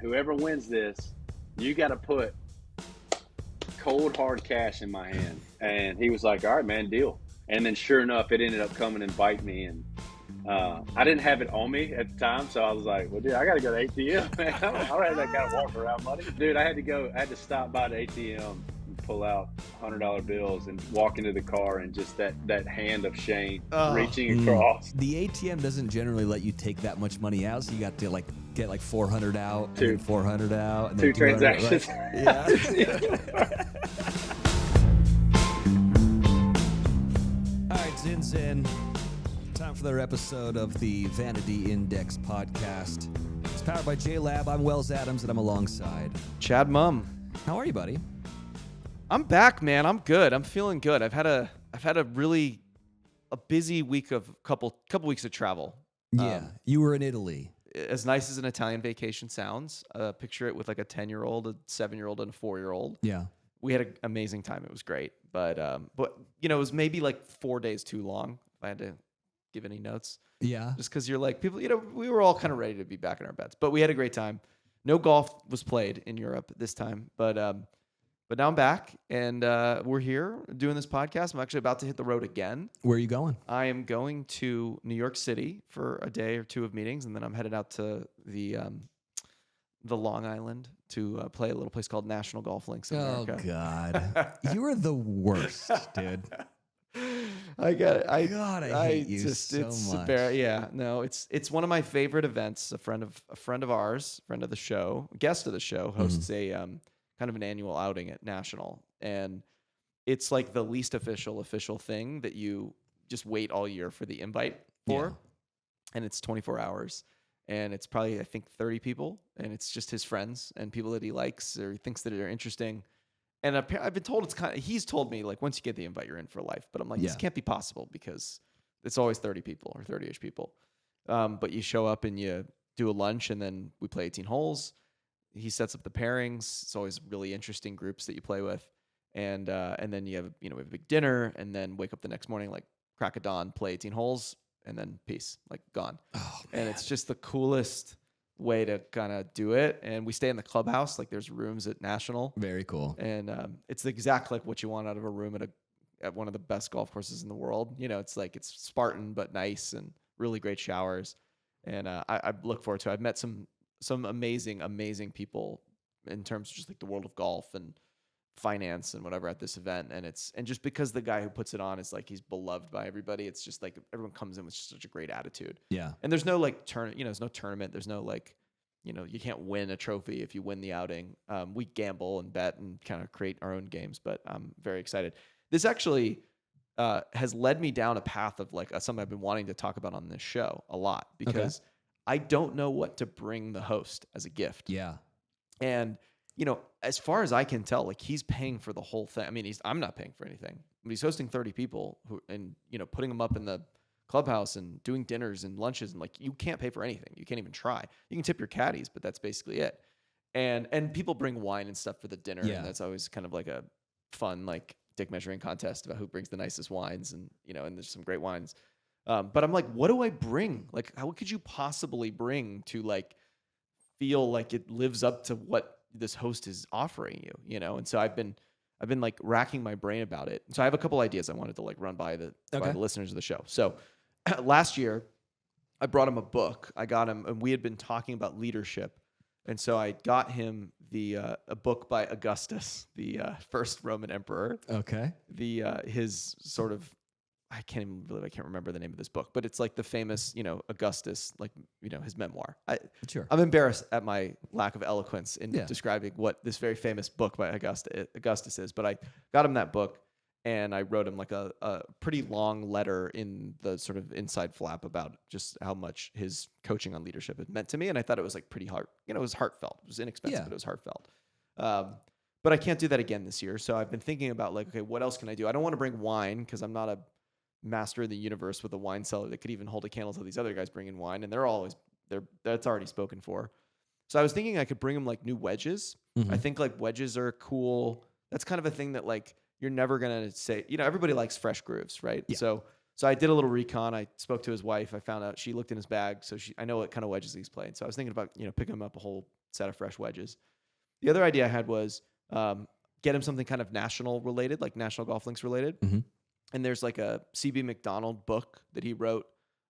whoever wins this, you got to put cold hard cash in my hand. And he was like, all right, man, deal. And then sure enough, it ended up coming and bite me. And I didn't have it on me at the time, so I was like, well, dude, I got to go to ATM, man. I don't have that kind of walk around money. Dude, I had to stop by the ATM and pull out $100 bills and walk into the car, and just that hand of Shane reaching across. The ATM doesn't generally let you take that much money out, so you got to get 400 out, and then 400 out, and then 2 transactions. Right? Yeah. All right, Zin. Time for another episode of the Vanity Index podcast. It's powered by JLab. I'm Wells Adams, and I'm alongside Chad Mumm. How are you, buddy? I'm back, man. I'm good. I'm feeling good. I've had a really busy week of couple weeks of travel. Yeah, you were in Italy. As nice as an Italian vacation sounds, picture it with like a 10-year-old, a 7-year-old, and a 4-year-old. Yeah, we had an amazing time. It was great, but you know, it was maybe like 4 days too long. If I had to give any notes, yeah, just because you're like people, you know, we were all kind of ready to be back in our beds, but we had a great time. No golf was played in Europe this time, but now I'm back, and we're here doing this podcast. I'm actually about to hit the road again. Where are you going? I am going to New York City for a day or two of meetings, and then I'm headed out to the Long Island to play a little place called National Golf Links in America. Oh, God. You are the worst, dude. I get it. I hate you so much. It's one of my favorite events. A friend of ours, friend of the show, guest of the show, hosts a kind of an annual outing at National, and it's like the least official thing that you just wait all year for the invite for, and it's 24 hours, and it's probably I think 30 people, and it's just his friends and people that he likes or he thinks that are interesting. And I've been told he's told me like once you get the invite you're in for life, but I'm like this can't be possible because it's always 30 people or 30ish people, but you show up and you do a lunch and then we play 18 holes. He sets up the pairings. It's always really interesting groups that you play with. And then we have a big dinner and then wake up the next morning, like crack of dawn, play 18 holes and then peace, like gone. Oh, and it's just the coolest way to kind of do it. And we stay in the clubhouse. Like there's rooms at National. Very cool. And it's exactly like what you want out of a room at one of the best golf courses in the world. You know, it's Spartan, but nice and really great showers. And I look forward to it. I've met some amazing people in terms of just like the world of golf and finance and whatever at this event. And just because the guy who puts it on is like, he's beloved by everybody. It's just like everyone comes in with such a great attitude. Yeah. And there's no like there's no tournament. There's no like, you can't win a trophy if you win the outing. We gamble and bet and kind of create our own games, but I'm very excited. This actually has led me down a path of like something I've been wanting to talk about on this show a lot because I don't know what to bring the host as a gift. Yeah. And, as far as I can tell, like he's paying for the whole thing. I mean, I'm not paying for anything, but he's hosting 30 people and putting them up in the clubhouse and doing dinners and lunches. And like, you can't pay for anything. You can't even try. You can tip your caddies, but that's basically it. And people bring wine and stuff for the dinner. Yeah. And that's always kind of like a fun, like dick measuring contest about who brings the nicest wines and there's some great wines. But I'm like, what do I bring? Like, what could you possibly bring to like feel like it lives up to what this host is offering you, And so I've been like racking my brain about it. So I have a couple ideas I wanted to like run by the listeners of the show. So last year I brought him a book. I got him, and we had been talking about leadership. And so I got him a book by Augustus, the first Roman emperor. Okay. His sort of, I can't remember the name of this book, but it's like the famous, Augustus, like, his memoir. Sure. I'm embarrassed at my lack of eloquence in describing what this very famous book by Augustus is, but I got him that book and I wrote him like a pretty long letter in the sort of inside flap about just how much his coaching on leadership had meant to me. And I thought it was like pretty hard, it was heartfelt. It was inexpensive, but it was heartfelt. But I can't do that again this year. So I've been thinking about like, okay, what else can I do? I don't want to bring wine because I'm not a master of the universe with a wine cellar that could even hold a candle to these other guys bringing wine, and that's already spoken for. So I was thinking I could bring them like new wedges. Mm-hmm. I think like wedges are cool. That's kind of a thing that like you're never gonna say. Everybody likes fresh grooves, right? Yeah. So I did a little recon. I spoke to his wife. I found out she looked in his bag, so I know what kind of wedges he's playing. So I was thinking about picking him up a whole set of fresh wedges. The other idea I had was get him something kind of national related, like National Golf Links related. Mm-hmm. And there's like a CB McDonald book that he wrote.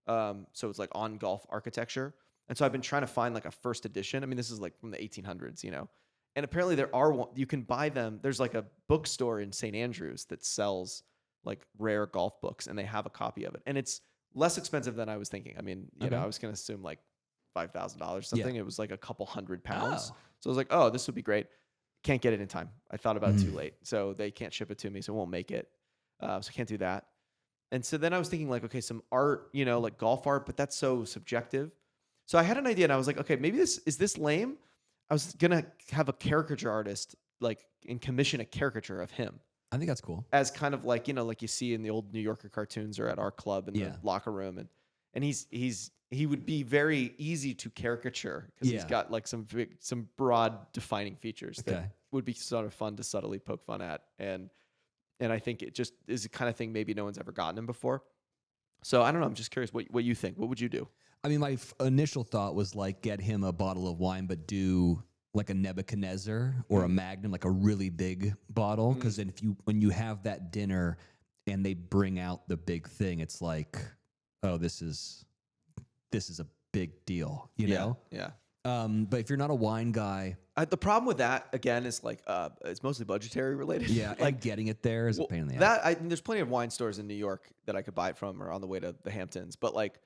So it's like on golf architecture. And so I've been trying to find like a first edition. I mean, this is like from the 1800s, you know. And apparently there are you can buy them. There's like a bookstore in St. Andrews that sells like rare golf books, and they have a copy of it. And it's less expensive than I was thinking. I mean, you know, I was going to assume like $5,000 something. Yeah. It was like a couple $100. So I was like, oh, this would be great. Can't get it in time. I thought about it too late. So they can't ship it to me, so it won't make it. So I can't do that. And so then I was thinking like, okay, some art, you know, like golf art, but that's so subjective. So I had an idea, and I was like, okay, maybe is this lame? I was going to have a caricature artist like and commission a caricature of him. I think that's cool. As kind of like, you know, like you see in the old New Yorker cartoons or at our club in the locker room. And he would be very easy to caricature because he's got like some broad defining features that would be sort of fun to subtly poke fun at. And I think it just is the kind of thing maybe no one's ever gotten him before. So I don't know. I'm just curious what you think. What would you do? I mean, my initial thought was like get him a bottle of wine, but do like a Nebuchadnezzar or a Magnum, like a really big bottle. Because then when you have that dinner and they bring out the big thing, it's like, oh, this is a big deal, you know? Yeah. But if you're not a wine guy, the problem with that again is like it's mostly budgetary related. Yeah, like getting it there is a pain in the ass. There's plenty of wine stores in New York that I could buy it from or on the way to the Hamptons. But like,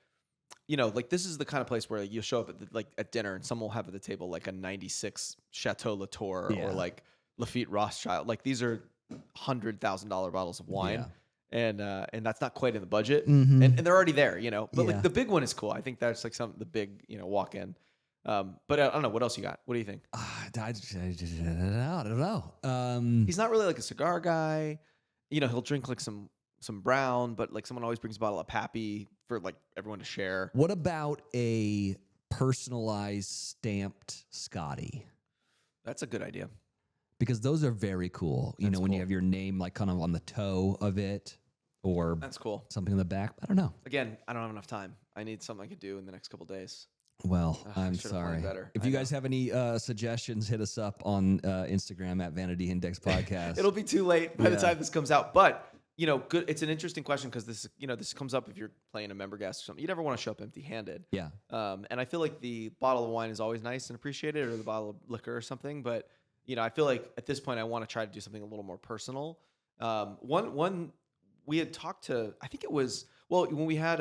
you know, like this is the kind of place where you'll show up at dinner and someone will have at the table like a 96 Chateau Latour or like Lafite Rothschild. Like these are $100,000 bottles of wine. Yeah. And that's not quite in the budget. And they're already there, you know. But like the big one is cool. I think that's like the big, you know, walk in. But I don't know. What else you got? What do you think? I don't know. He's not really like a cigar guy. You know, he'll drink like some brown, but like someone always brings a bottle of Pappy for like everyone to share. What about a personalized stamped Scotty? That's a good idea. Because those are very cool. You know, when you have your name like kind of on the toe of it or that's cool. Something in the back. I don't know. Again, I don't have enough time. I need something I could do in the next couple days. Well, I'm sorry. If you guys have any suggestions, hit us up on Instagram at Vanity Index Podcast. It'll be too late by the time this comes out. But, you know, good. It's an interesting question because this comes up if you're playing a member guest or something. You never want to show up empty-handed. Yeah. And I feel like the bottle of wine is always nice and appreciated, or the bottle of liquor or something. But, you know, I feel like at this point I want to try to do something a little more personal. One we had talked to, I think it was, well, when we had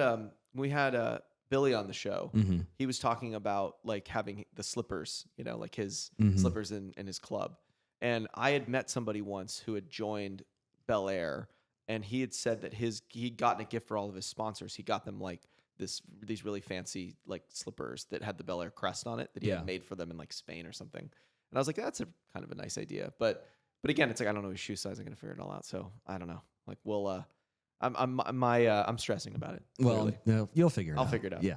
Billy on the show, he was talking about like having the slippers, you know, like his slippers in his club. And I had met somebody once who had joined Bel Air, and he had said that he'd gotten a gift for all of his sponsors. He got them like these really fancy like slippers that had the Bel Air crest on it that he had made for them in like Spain or something. And I was like, that's a kind of a nice idea. But again, it's like I don't know his shoe size. I'm gonna figure it all out. So I don't know. Like we'll I'm stressing about it. Well, no, you'll figure it out. I'll figure it out. Yeah.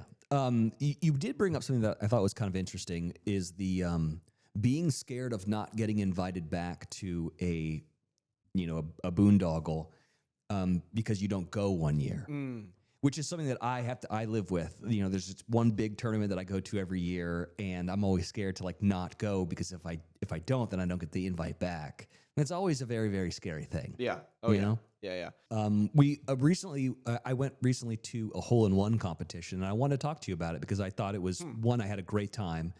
You did bring up something that I thought was kind of interesting is the being scared of not getting invited back to a boondoggle because you don't go one year. Which is something that I live with. You know, there's just one big tournament that I go to every year, and I'm always scared to like not go because if I don't, then I don't get the invite back. And it's always a very, very scary thing. Yeah. You know? Yeah. We I went recently to a hole-in-one competition, and I wanted to talk to you about it because I thought it was one, I had a great time.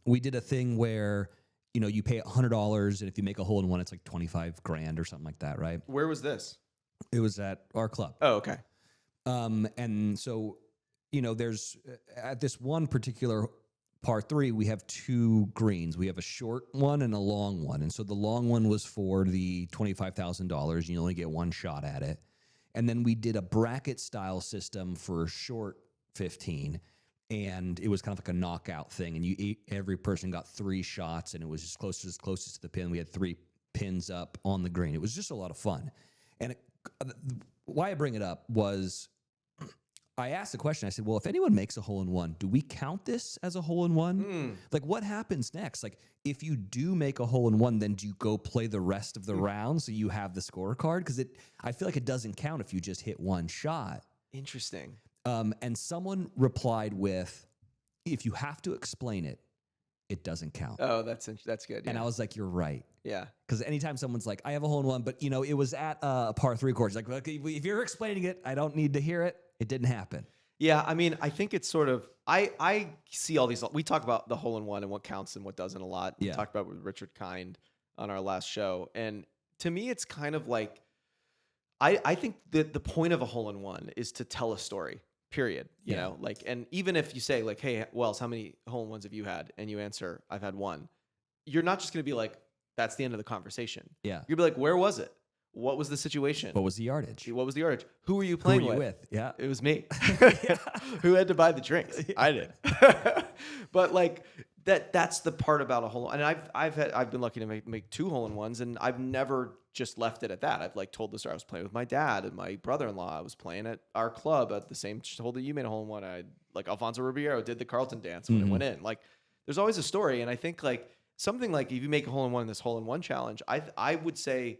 We did a thing where, you know, you pay $100, and if you make a hole-in-one, it's like $25,000 or something like that, right? Where was this? It was at our club. Oh, okay. And so, you know, there's at this one particular par 3, we have 2 greens. We have a short one and a long one. And so the long one was for the $25,000. You only get one shot at it. And then we did a bracket style system for short 15. And it was kind of like a knockout thing. And every person got 3 shots, and it was as closest to the pin. We had 3 pins up on the green. It was just a lot of fun. And why I bring it up was I asked the question. I said, well, if anyone makes a hole-in-one, do we count this as a hole-in-one? Like, what happens next? Like, if you do make a hole-in-one, then do you go play the rest of the round so you have the scorecard? Because I feel like it doesn't count if you just hit one shot. Interesting. And someone replied with, if you have to explain it, it doesn't count. Oh, that's good. Yeah. And I was like, you're right. Yeah. Because anytime someone's like, I have a hole in one, but it was at a par 3 course. Like, okay, if you're explaining it, I don't need to hear it. It didn't happen. Yeah, I mean, I think it's sort of I see all these. We talk about the hole in one and what counts and what doesn't a lot. We talked about it with Richard Kind on our last show, and to me, it's kind of like I think that the point of a hole in one is to tell a story. Period. You know, like, and even if you say like, "Hey, Wells, how many hole in ones have you had?" and you answer, "I've had one," you're not just going to be like, "That's the end of the conversation." Yeah, you'll be like, "Where was it? What was the situation? What was the yardage? What was the yardage? Who were you playing with? Yeah. It was me. Who had to buy the drinks? I did. But like that's the part about a hole. And I've been lucky to make 2 hole in ones, and I've never just left it at that. I've like told the story. I was playing with my dad and my brother-in-law. I was playing at our club at the same hole that you made a hole in one. I like Alfonso Ribeiro did the Carlton dance when it went in. Like there's always a story. And I think like something like if you make a hole in one in this hole in one challenge, I would say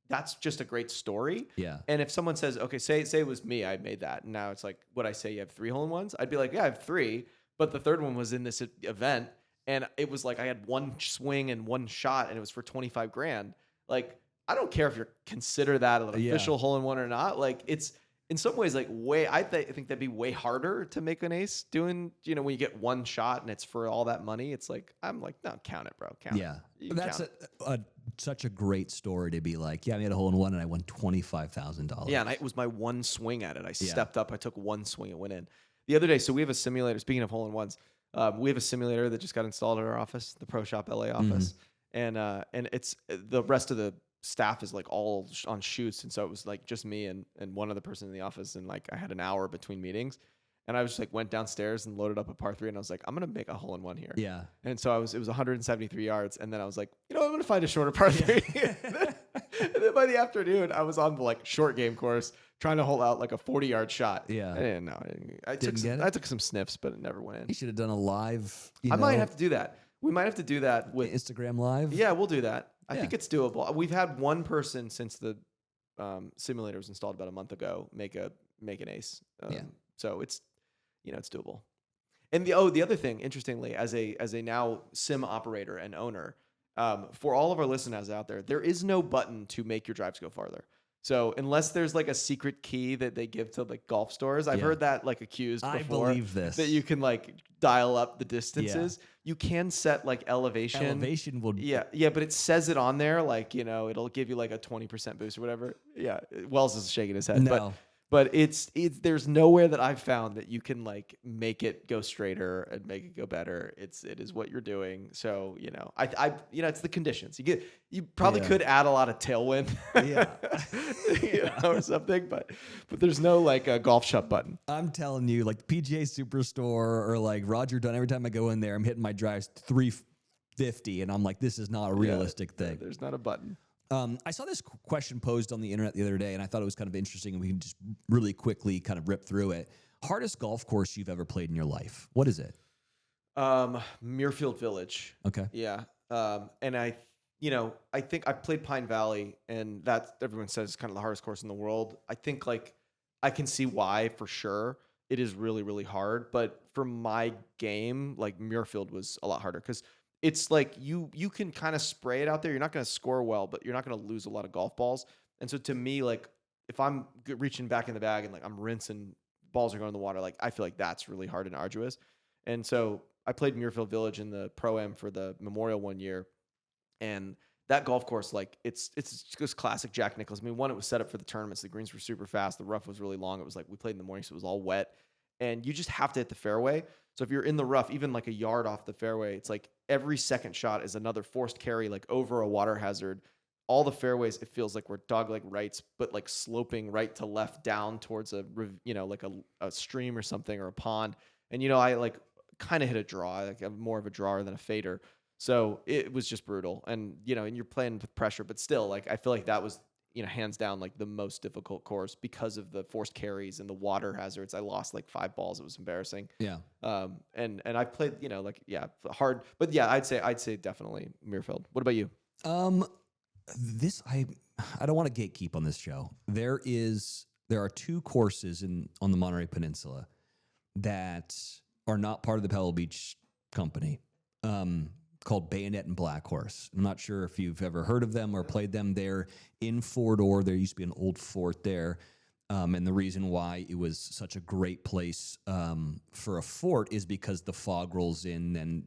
that's just a great story. Yeah. And if someone says, okay, say it was me, I made that. And now it's like, would I say you have 3 hole in ones? I'd be like, yeah, I have 3. But the third one was in this event. And it was like, I had 1 swing and 1 shot and it was for 25 grand. Like, I don't care if you're consider that an official hole in one or not. Like it's in some ways like I think that'd be way harder to make an ace doing, when you get 1 shot and it's for all that money. It's like, I'm like, no, count it, bro. Count it. Yeah. That's such a great story to be like, yeah, I made a hole in one and I won $25,000. Yeah, and it was my 1 swing at it. I stepped up. I took 1 swing. It went in. The other day, so we have a simulator. Speaking of hole in ones, we have a simulator that just got installed at our office, the Pro Shop LA office, and it's the rest of the staff is like all on shoots, and so it was like just me and one other person in the office, and like I had an hour between meetings. And I was just like went downstairs and loaded up a par 3, and I was like, I'm gonna make a hole in one here. Yeah. And so it was 173 yards, and then I was like, I'm gonna find a shorter par 3. And then by the afternoon, I was on the like short game course trying to hold out like a 40-yard shot. Yeah. I didn't know. I took some sniffs, but it never went in. You should have done a live. I might have to do that. We might have to do that with Instagram Live. Yeah, we'll do that. I think it's doable. We've had one person since the simulator was installed about a month ago make an ace. So it's it's doable. And the other thing, interestingly, as a now sim operator and owner, for all of our listeners out there is no button to make your drives go farther. So unless there's like a secret key that they give to like golf stores, I've heard that like accused before. I believe this. That you can like dial up the distances. You can set like elevation. Elevation will. Yeah, but it says it on there, like it'll give you like a 20% boost or whatever. Yeah, Wells is shaking his head. No. But it's there's nowhere that I've found that you can like make it go straighter and make it go better. It is what you're doing. So I it's the conditions. You probably could add a lot of tailwind, or something. But there's no like a golf shop button. I'm telling you, like PGA Superstore or like Roger Dunn. Every time I go in there, I'm hitting my drives 350, and I'm like, this is not a realistic thing. There's not a button. I saw this question posed on the internet the other day, and I thought it was kind of interesting, and we can just really quickly kind of rip through it. Hardest golf course you've ever played in your life? What is it? Muirfield Village. Okay. Yeah. And I think I've played Pine Valley, and that everyone says is kind of the hardest course in the world. I think like I can see why for sure. It is really, really hard, but for my game, like Muirfield was a lot harder because it's like you can kind of spray it out there. You're not going to score well, but you're not going to lose a lot of golf balls. And so to me, like if I'm reaching back in the bag and like I'm rinsing, balls are going in the water, like I feel like that's really hard and arduous. And so I played Muirfield Village in the pro-am for the Memorial one year, and that golf course, like it's just classic Jack Nicklaus. I mean, one, it was set up for the tournaments. The greens were super fast. The rough was really long. It was like we played in the morning, so it was all wet, and you just have to hit the fairway. So if you're in the rough, even like a yard off the fairway, it's like every second shot is another forced carry, like over a water hazard. All the fairways, it feels like we're dogleg rights, but like sloping right to left down towards a stream or something or a pond. And, I like kind of hit a draw, like I'm more of a drawer than a fader. So it was just brutal. And, and you're playing with pressure, but still, like, I feel like that was, hands down, like the most difficult course because of the forced carries and the water hazards. I lost like 5 balls. It was embarrassing. Yeah. And I played, hard, but yeah, I'd say definitely Muirfield. What about you? I don't want to gatekeep on this show. There are 2 courses on the Monterey Peninsula that are not part of the Pebble Beach company. called Bayonet and Black Horse. I'm not sure if you've ever heard of them or played them. They're in Fort Ord. There used to be an old fort there. And the reason why it was such a great place for a fort is because the fog rolls in and,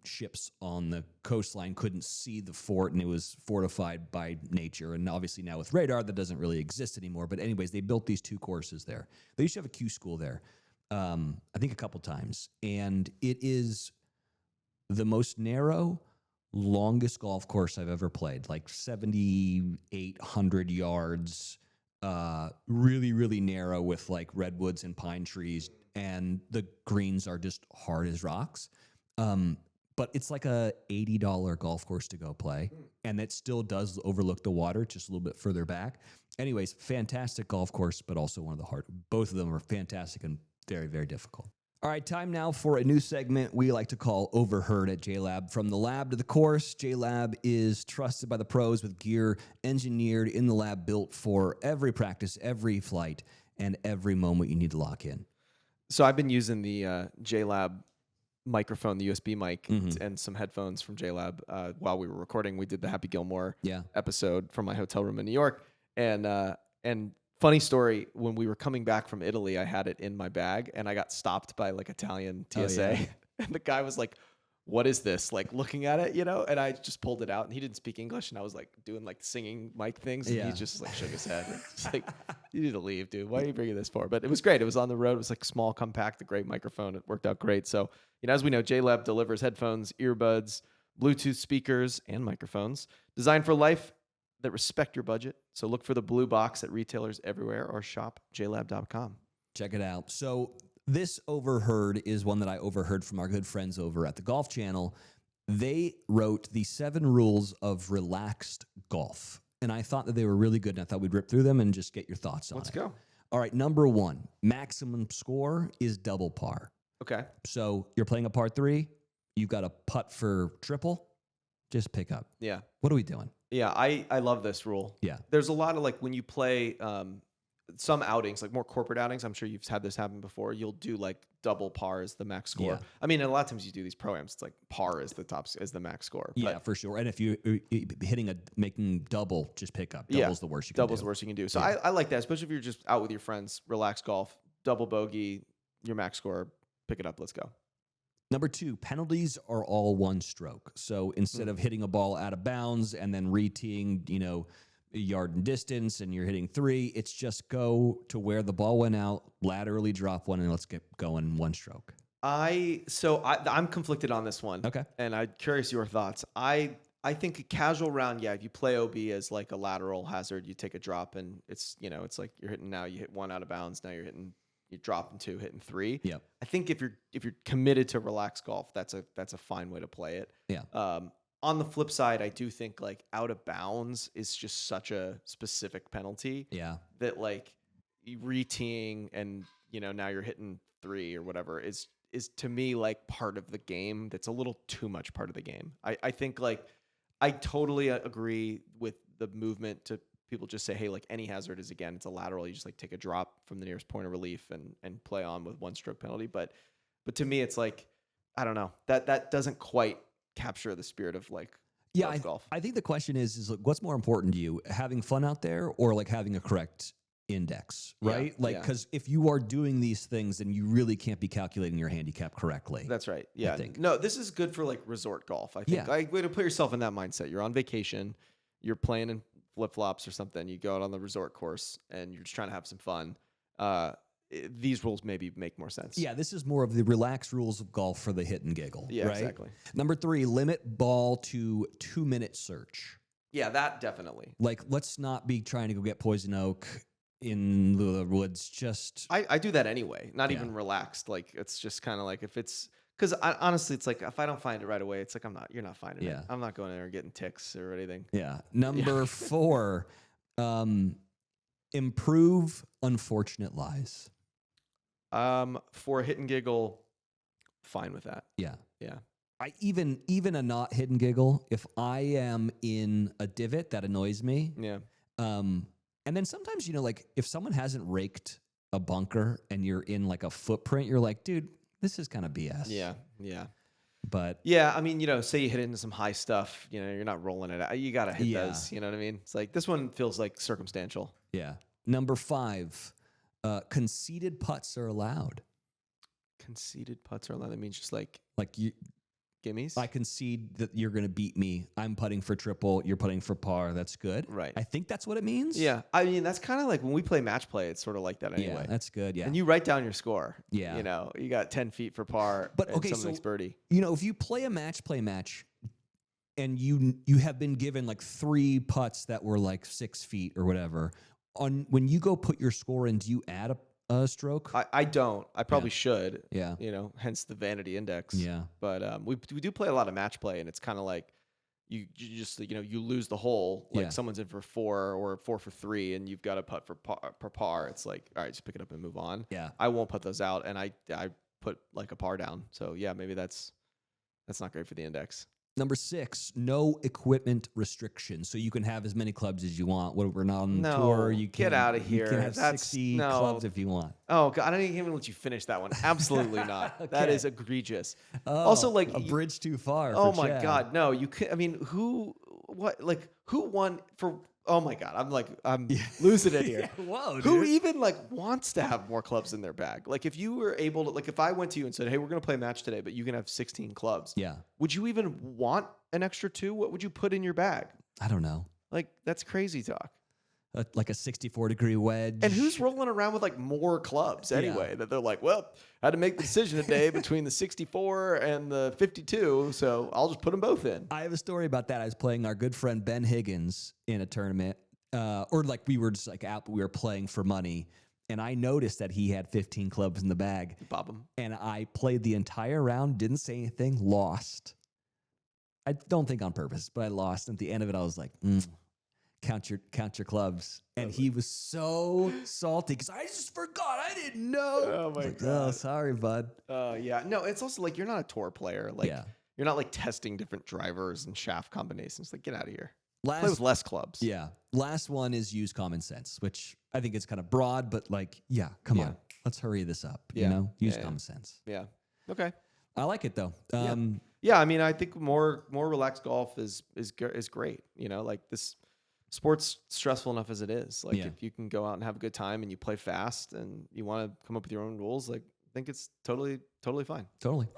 ships on the coastline couldn't see the fort, and it was fortified by nature. And obviously now with radar, that doesn't really exist anymore. But anyways, they built these 2 courses there. They used to have a Q school there, I think a couple times. And it is the most narrow, longest golf course I've ever played, like 7,800 yards. Really, really narrow with like redwoods and pine trees, and the greens are just hard as rocks. But it's like a $80 golf course to go play, and it still does overlook the water, just a little bit further back. Anyways, fantastic golf course, but also one of the hard. Both of them are fantastic and very, very difficult. All right, time now for a new segment we like to call Overheard at JLab. From the lab to the course, JLab is trusted by the pros with gear engineered in the lab, built for every practice, every flight, and every moment you need to lock in. So I've been using the JLab microphone, the USB mic, and some headphones from JLab while we were recording. We did the Happy Gilmore episode from my hotel room in New York, and funny story, when we were coming back from Italy, I had it in my bag, and I got stopped by like Italian TSA. And the guy was like, "What is this?" Like looking at it, and I just pulled it out, and he didn't speak English, and I was like doing like singing mic things, and he just like shook his head. It's like, "You need to leave, dude. Why are you bringing this for?" But it was great. It was on the road. It was like small, compact, a great microphone. It worked out great. So, as we know, JLab delivers headphones, earbuds, Bluetooth speakers, and microphones designed for life that respect your budget. So look for the blue box at retailers everywhere or shop jlab.com. Check it out. So this Overheard is one that I overheard from our good friends over at the Golf Channel. They wrote the 7 rules of relaxed golf. And I thought that they were really good, and I thought we'd rip through them and just get your thoughts on it. Let's go. All right, number 1, maximum score is double par. Okay. So you're playing a par 3, you've got a putt for triple, just pick up. Yeah. What are we doing? Yeah, I love this rule. Yeah. There's a lot of like when you play some outings, like more corporate outings, I'm sure you've had this happen before. You'll do like double par as the max score. Yeah. I mean, and a lot of times you do these pro-ams, it's like par is the max score. Yeah, for sure. And if you're making double, just pick up. Double's the worst you can do. Double's the worst you can do. So I like that, especially if you're just out with your friends, relax golf, double bogey, your max score, pick it up, let's go. Number 2, penalties are all one stroke. So instead of hitting a ball out of bounds and then re-teeing, a yard and distance, and you're hitting 3, it's just go to where the ball went out, laterally drop one, and let's get going one stroke. I'm conflicted on this one. Okay. And I'm curious your thoughts. I think a casual round, if you play OB as like a lateral hazard, you take a drop, and it's like you're hitting now, you hit 1 out of bounds, now you're dropping 2, hitting 3. Yeah. I think if you're committed to relaxed golf, that's a fine way to play it. Yeah. On the flip side, I do think like out of bounds is just such a specific penalty. Yeah. That like re-teeing and now you're hitting 3 or whatever is to me like part of the game. That's a little too much part of the game. I think like I totally agree with the movement to people just say, hey, like any hazard is, again, it's a lateral. You just like take a drop from the nearest point of relief and play on with 1 stroke penalty. But to me, it's like, I don't know, that doesn't quite capture the spirit of like golf. I think the question is like, what's more important to you, having fun out there or like having a correct index, right? Because if you are doing these things, then you really can't be calculating your handicap correctly. That's right. Yeah. No, this is good for like resort golf. I think way to put yourself in that mindset. You're on vacation, you're playing in flip-flops or something, you go out on the resort course and you're just trying to have some fun. These rules maybe make more sense. Yeah, this is more of the relaxed rules of golf for the hit and giggle. Yeah, right? Exactly. Number 3, limit ball to 2-minute search. Yeah, that definitely. Like, let's not be trying to go get poison oak in the woods. Just I do that anyway. Not even relaxed. Like, it's just kind of like if it's because honestly, it's like if I don't find it right away, it's like you're not finding it. I'm not going in there and getting ticks or anything. Yeah. Number 4, improve unfortunate lies. For a hit and giggle, fine with that. Yeah. Yeah. I even a not hit and giggle, if I am in a divot that annoys me. Yeah. And then sometimes, like if someone hasn't raked a bunker and you're in like a footprint, you're like, dude, this is kind of BS. Yeah. Yeah. But Yeah, I mean, say you hit into some high stuff, you're not rolling it out. You got to hit Yeah. those, you know what I mean? It's like this one feels like circumstantial. yeah. Number 5, conceded putts are allowed. Conceded putts are allowed. That means just like Like gimmes. I concede that you're going to beat me. I'm putting for triple. You're putting for par. That's good. Right. I think that's what it means. Yeah. I mean, that's kind of like when we play match play, it's sort of like that anyway. Yeah, that's good. Yeah. And you write down your score. Yeah. You got 10 feet for par. But, and okay, someone so- makes birdie. If you play a match, and you have been given like 3 putts that were like 6 feet or whatever, when you go put your score in, do you add a stroke? I don't. I probably should. Yeah. Hence the vanity index. Yeah. But we do play a lot of match play, and it's kind of like you just you lose the hole. Like Yeah. someone's in for 4 or 4 for 3, and you've got to putt for par. It's like, all right, just pick it up and move on. Yeah. I won't put those out, and I put like a par down. So yeah, maybe that's not great for the index. Number 6, no equipment restrictions. So you can have as many clubs as you want. When we're not on the tour, you can get outta here. You can have That's- 60 no. clubs if you want. Oh God, I don't even let you finish that one. Absolutely not. That Okay. is egregious. Oh, Also, like a bridge too far. Oh for my Chad. God, no! You can. I mean, who won for? Oh my God, I'm losing it here. Whoa, dude. Who even wants to have more clubs in their bag? Like, if you were able to, if I went to you and said, "Hey, we're gonna play a match today, but you can have 16 clubs," Yeah. would you even want an extra 2? What would you put in your bag? I don't know. Like, that's crazy talk. Like a 64-degree wedge. And who's rolling around with more clubs anyway? That they're like, well, I had to make the decision today between the 64 and the 52, so I'll just put them both in. I have a story about that. I was playing our good friend Ben Higgins in a tournament, we were just out, but we were playing for money. And I noticed that he had 15 clubs in the bag. Bob them. And I played the entire round, didn't say anything, lost. I don't think on purpose, but I lost. And at the end of it, I was like, count your clubs. And he was so salty because I just forgot. I didn't know. Oh my God. God. Oh, sorry, bud. Yeah. No, it's also you're not a tour player. Yeah. You're not testing different drivers and shaft combinations. Get out of here. Play Last, with less clubs. yeah. Last one is use common sense, which I think is kind of broad, but come on. Let's hurry this up. Yeah. Use Yeah, common sense. Yeah. Okay. I like it though. Yeah. I mean, I think more relaxed golf is great. This sport's stressful enough as it is. If you can go out and have a good time and you play fast and you want to come up with your own rules, I think it's totally fine. Totally.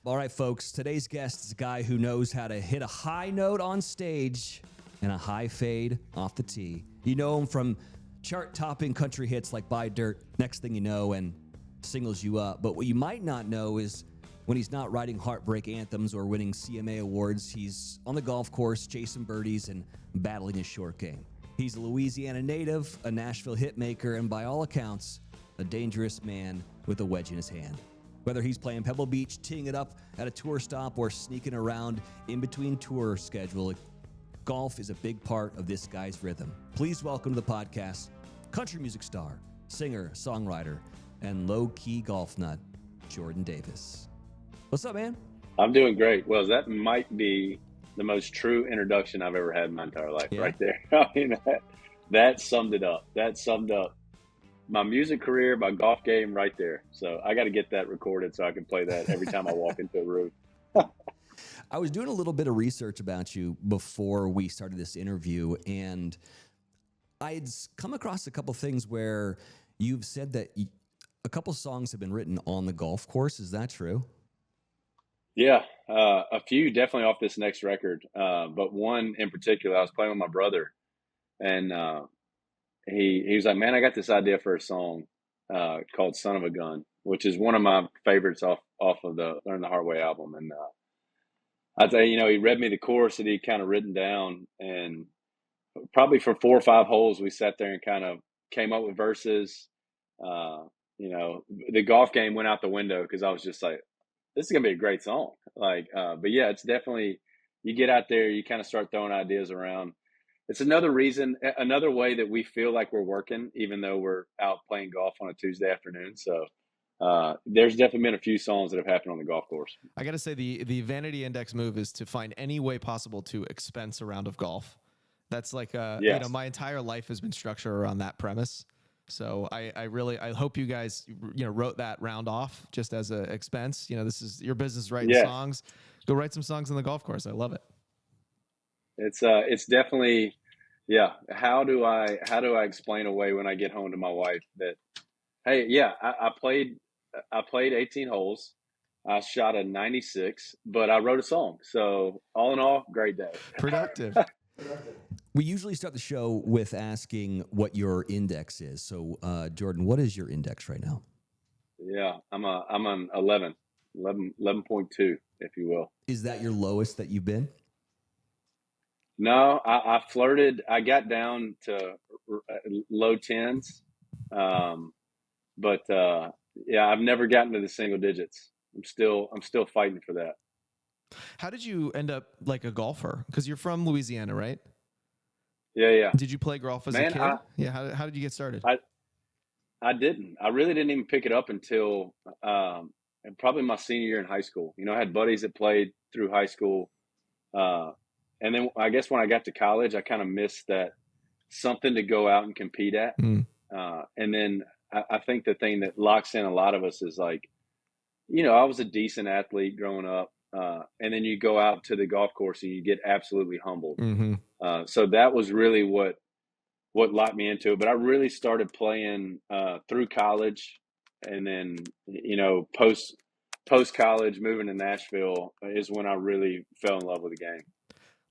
All right, folks. Today's guest is a guy who knows how to hit a high note on stage and a high fade off the tee. You know him from chart-topping country hits like Buy Dirt, Next Thing You Know, and Singles You Up. But what you might not know is when he's not writing heartbreak anthems or winning CMA awards, he's on the golf course chasing birdies and battling his short game. He's a Louisiana native, a Nashville hitmaker, and by all accounts, a dangerous man with a wedge in his hand. Whether he's playing Pebble Beach, teeing it up at a tour stop, or sneaking around in between tour schedule, golf is a big part of this guy's rhythm. Please welcome to the podcast, country music star, singer, songwriter, and low-key golf nut, Jordan Davis. What's up, man? I'm doing great. Well, that might be the most true introduction I've ever had in my entire life right there. I mean, that summed it up. That summed up my music career, my golf game right there. So I got to get that recorded so I can play that every time I walk into a room. I was doing a little bit of research about you before we started this interview, and I'd come across a couple things where you've said that a couple songs have been written on the golf course. Is that true? Yeah, a few definitely off this next record, but one in particular, I was playing with my brother, and he was like, "Man, I got this idea for a song called Son of a Gun," which is one of my favorites off of the Learn the Hard Way album. And I'd say, he read me the chorus that he'd kind of written down, and probably for 4 or 5 holes, we sat there and kind of came up with verses. The golf game went out the window because I was just like, this is going to be a great song. But yeah, it's definitely, you get out there, you kind of start throwing ideas around. It's another way that we feel like we're working, even though we're out playing golf on a Tuesday afternoon. So there's definitely been a few songs that have happened on the golf course. I got to say the vanity index move is to find any way possible to expense a round of golf. That's Yes. My entire life has been structured around that premise. So I hope you guys wrote that round off just as an expense. This is your business writing songs. Go write some songs on the golf course. I love it. It's definitely, yeah. How do I explain away when I get home to my wife that, hey, yeah, I played 18 holes. I shot a 96, but I wrote a song. So all in all, great day. Productive. We usually start the show with asking what your index is. So, Jordan, what is your index right now? Yeah, I'm on 11.2, if you will. Is that your lowest that you've been? No, I flirted. I got down to low tens, but yeah, I've never gotten to the single digits. I'm still fighting for that. How did you end up like a golfer? Because you're from Louisiana, right? Yeah. Did you play golf as a kid? How did you get started? I didn't. I really didn't even pick it up until probably my senior year in high school. You know, I had buddies that played through high school. And then I guess when I got to college, I kind of missed that something to go out and compete at. And then I think the thing that locks in a lot of us is like, you know, I was a decent athlete growing up. And then you go out to the golf course and you get absolutely humbled. So that was really what locked me into it. But I really started playing through college, and then, you know, post college, moving to Nashville is when I really fell in love with the game.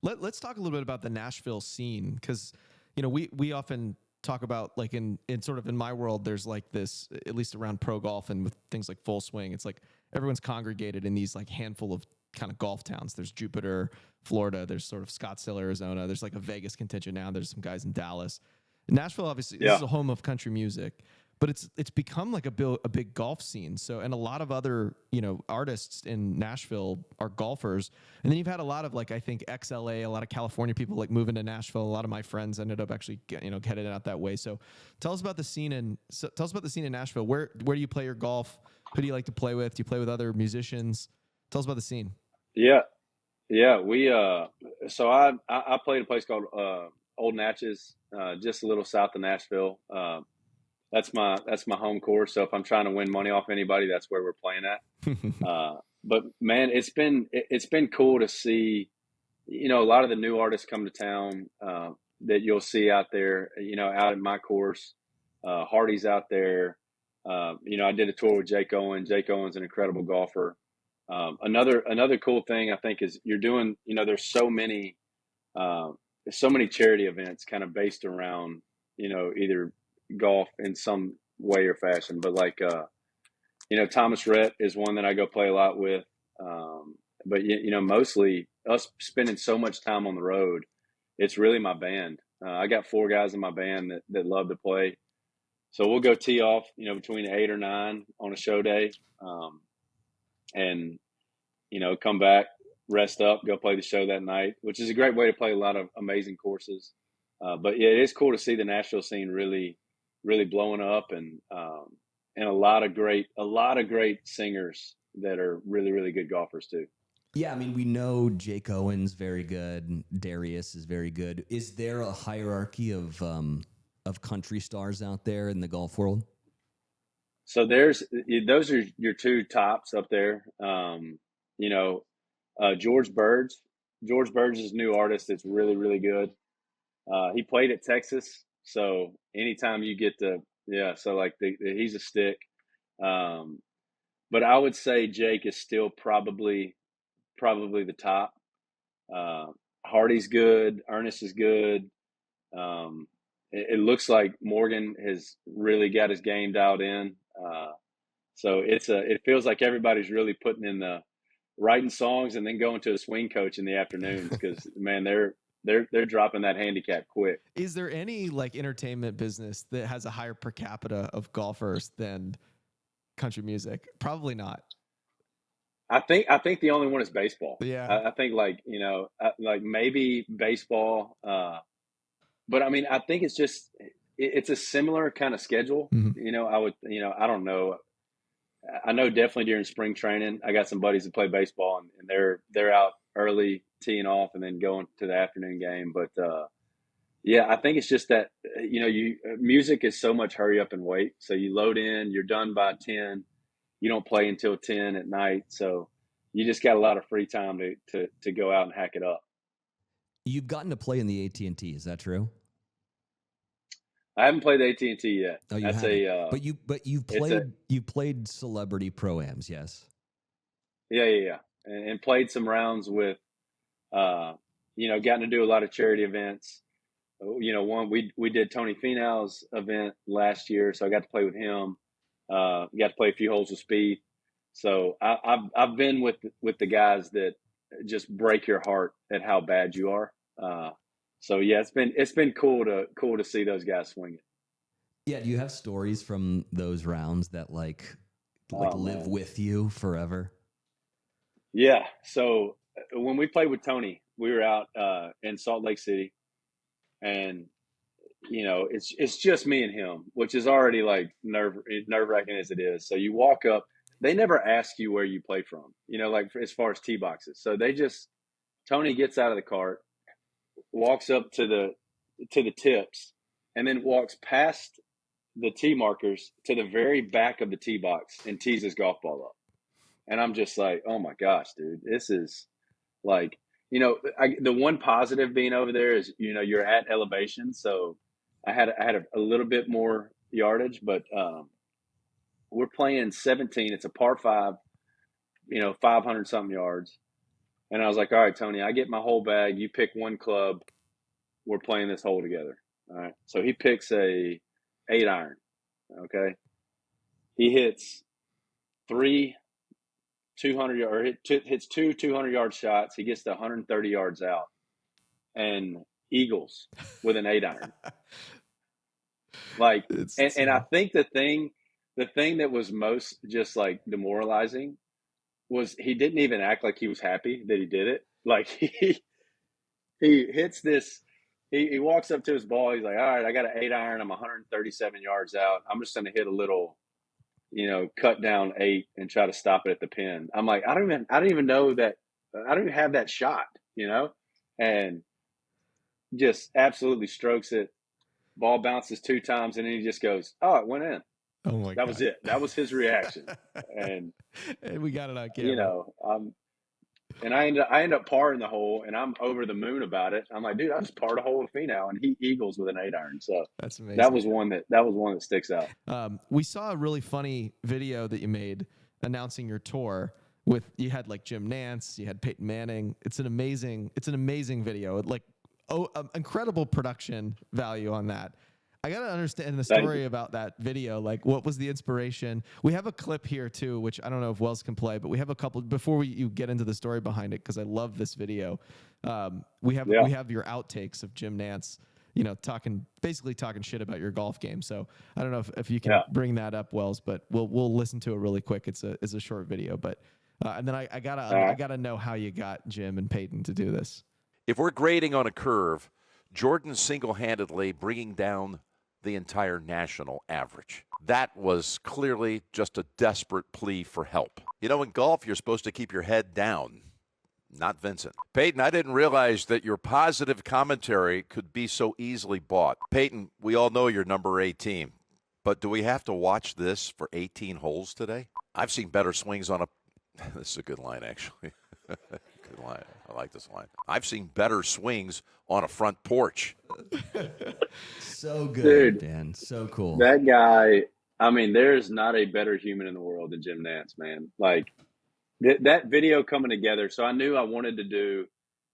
Let's talk a little bit about the Nashville scene, because, you know, we often talk about, like, in sort of in my world, there's like this, at least around pro golf and with things like Full Swing, it's like everyone's congregated in these like handful of kind of golf towns. There's Jupiter, Florida. There's sort of Scottsdale, Arizona. There's like a Vegas contingent now. There's some guys in Dallas. Nashville, obviously, this is a home of country music, but it's become like a big golf scene. So, and a lot of other, you know, artists in Nashville are golfers. And then you've had a lot of, like, I think XLA, a lot of California people like moving to Nashville. A lot of my friends ended up actually, you know, headed out that way. So tell us about the scene in Nashville. Where do you play your golf? Who do you like to play with? Do you play with other musicians? Tell us about the scene. Yeah. We so I played a place called Old Natchez, just a little south of Nashville. That's my home course. So if I'm trying to win money off anybody, that's where we're playing at. But man, it's been cool to see, you know, a lot of the new artists come to town that you'll see out there, you know, out at my course. Hardy's out there. You know, I did a tour with Jake Owen. Jake Owen's an incredible golfer. Another cool thing I think is you're doing, you know, there's so many charity events kind of based around, you know, either golf in some way or fashion, but like, you know, Thomas Rhett is one that I go play a lot with. But you know, mostly us spending so much time on the road, it's really my band. I got 4 guys in my band that love to play. So we'll go tee off, you know, between 8 or 9 on a show day. And, you know, come back, rest up, go play the show that night, which is a great way to play a lot of amazing courses. But yeah, it is cool to see the Nashville scene really blowing up, and a lot of great singers that are really good golfers too. Yeah, I mean, we know Jake Owen's very good. Darius is very good. Is there a hierarchy of country stars out there in the golf world? So those are your 2 tops up there. You know, George Burge. George Burge is a new artist that's really good. He played at Texas, so anytime you get to, so like he's a stick. But I would say Jake is still probably the top. Hardy's good. Ernest is good. It looks like Morgan has really got his game dialed in. So it feels like everybody's really putting in the writing songs and then going to a swing coach in the afternoons, because man, they're dropping that handicap quick. Is there any like entertainment business that has a higher per capita of golfers than country music? Probably not. I think the only one is baseball. Yeah. I think, like, you know, like maybe baseball. But I mean, I think it's a similar kind of schedule. You know, I don't know. I know definitely during spring training, I got some buddies that play baseball, and they're out early teeing off and then going to the afternoon game. But yeah, I think it's just that, you know, music is so much hurry up and wait. So you load in, you're done by 10. You don't play until 10 at night. So you just got a lot of free time to go out and hack it up. You've gotten to play in the AT&T, is that true? I haven't played AT&T yet. Oh, you That's haven't. But you've played celebrity pro-ams, yes. Yeah. And played some rounds with, gotten to do a lot of charity events. One we did Tony Finau's event last year, so I got to play with him. Got to play a few holes with Speed. So I've been with the guys that just break your heart at how bad you are. So yeah, it's been cool to see those guys swing it. Yeah, do you have stories from those rounds that live with you forever? Yeah. So when we played with Tony, we were out in Salt Lake City, and it's just me and him, which is already like nerve-wracking as it is. So you walk up, they never ask you where you play from, like as far as tee boxes. So Tony gets out of the cart, walks up to the tips, and then walks past the tee markers to the very back of the tee box and tees his golf ball up. And I'm just like, oh my gosh, dude, this is like, the one positive being over there is, you're at elevation. So I had a little bit more yardage, but we're playing 17. It's a par 5, 500 something yards. And I was like, all right, Tony, I get my whole bag. You pick one club. We're playing this hole together. All right. So he picks a 8-iron. Okay. He hits 3 200 or hits 2 200-yard shots. He gets to 130 yards out and eagles with an 8-iron. And I think the thing that was most just like demoralizing was he didn't even act like he was happy that he did it. Like he hits this, he walks up to his ball. He's like, all right, I got an 8-iron. I'm 137 yards out. I'm just going to hit a little, cut down 8 and try to stop it at the pin. I'm like, I don't even know that. I don't even have that shot, and just absolutely strokes it. Ball bounces 2 times, and then he just goes, "Oh, it went in." Oh my! That was it. That was his reaction, and we got it on camera. And I end up parring the hole, and I'm over the moon about it. I'm like, dude, I just parred a hole with Finau, and he eagles with an 8-iron. So that's amazing. That was one that sticks out. We saw a really funny video that you made announcing your tour. You had like Jim Nantz, you had Peyton Manning. It's an amazing video. Incredible production value on that. I got to understand the story about that video. Like, what was the inspiration? We have a clip here too, which I don't know if Wells can play, but we have a couple before you get into the story behind it, because I love this video. We have your outtakes of Jim Nantz, basically talking shit about your golf game. So I don't know if you can bring that up, Wells, but we'll listen to it really quick. It's a short video, but and then I gotta know how you got Jim and Peyton to do this. If we're grading on a curve, Jordan's single-handedly bringing down the entire national average. That was clearly just a desperate plea for help. In golf, you're supposed to keep your head down, not Vincent. Peyton, I didn't realize that your positive commentary could be so easily bought. Peyton, we all know you're number 18, but do we have to watch this for 18 holes today? I've seen better swings on a... This is a good line, actually. Good line. I like this line. I've seen better swings on a front porch. So good, dude, Dan. So cool. That guy, there's not a better human in the world than Jim Nantz, man. Like, that video coming together. So I knew I wanted to do,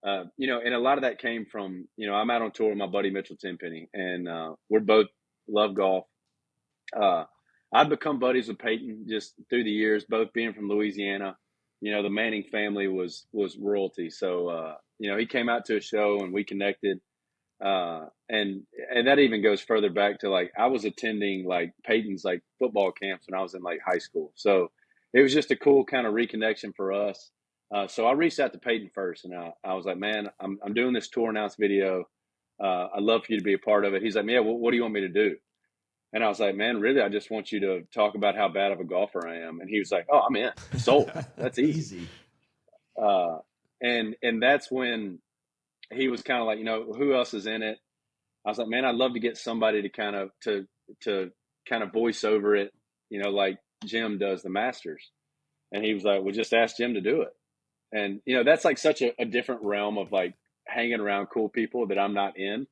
and a lot of that came from, I'm out on tour with my buddy Mitchell Tenpenny, and we're both love golf. I've become buddies with Peyton just through the years, both being from Louisiana. The Manning family was royalty. So, he came out to a show and we connected. And that even goes further back to like, I was attending like Peyton's like football camps when I was in like high school. So it was just a cool kind of reconnection for us. So I reached out to Peyton first, and I was like, man, I'm doing this tour announce video. I'd love for you to be a part of it. He's like, yeah, what do you want me to do? And I was like, man, really, I just want you to talk about how bad of a golfer I am. And he was like, oh, I'm in. Sold. That's easy. And that's when he was kind of like, who else is in it? I was like, man, I'd love to get somebody to kind of voice over it, like Jim does the Masters. And he was like, well, just ask Jim to do it. And, that's like such a different realm of like hanging around cool people that I'm not in.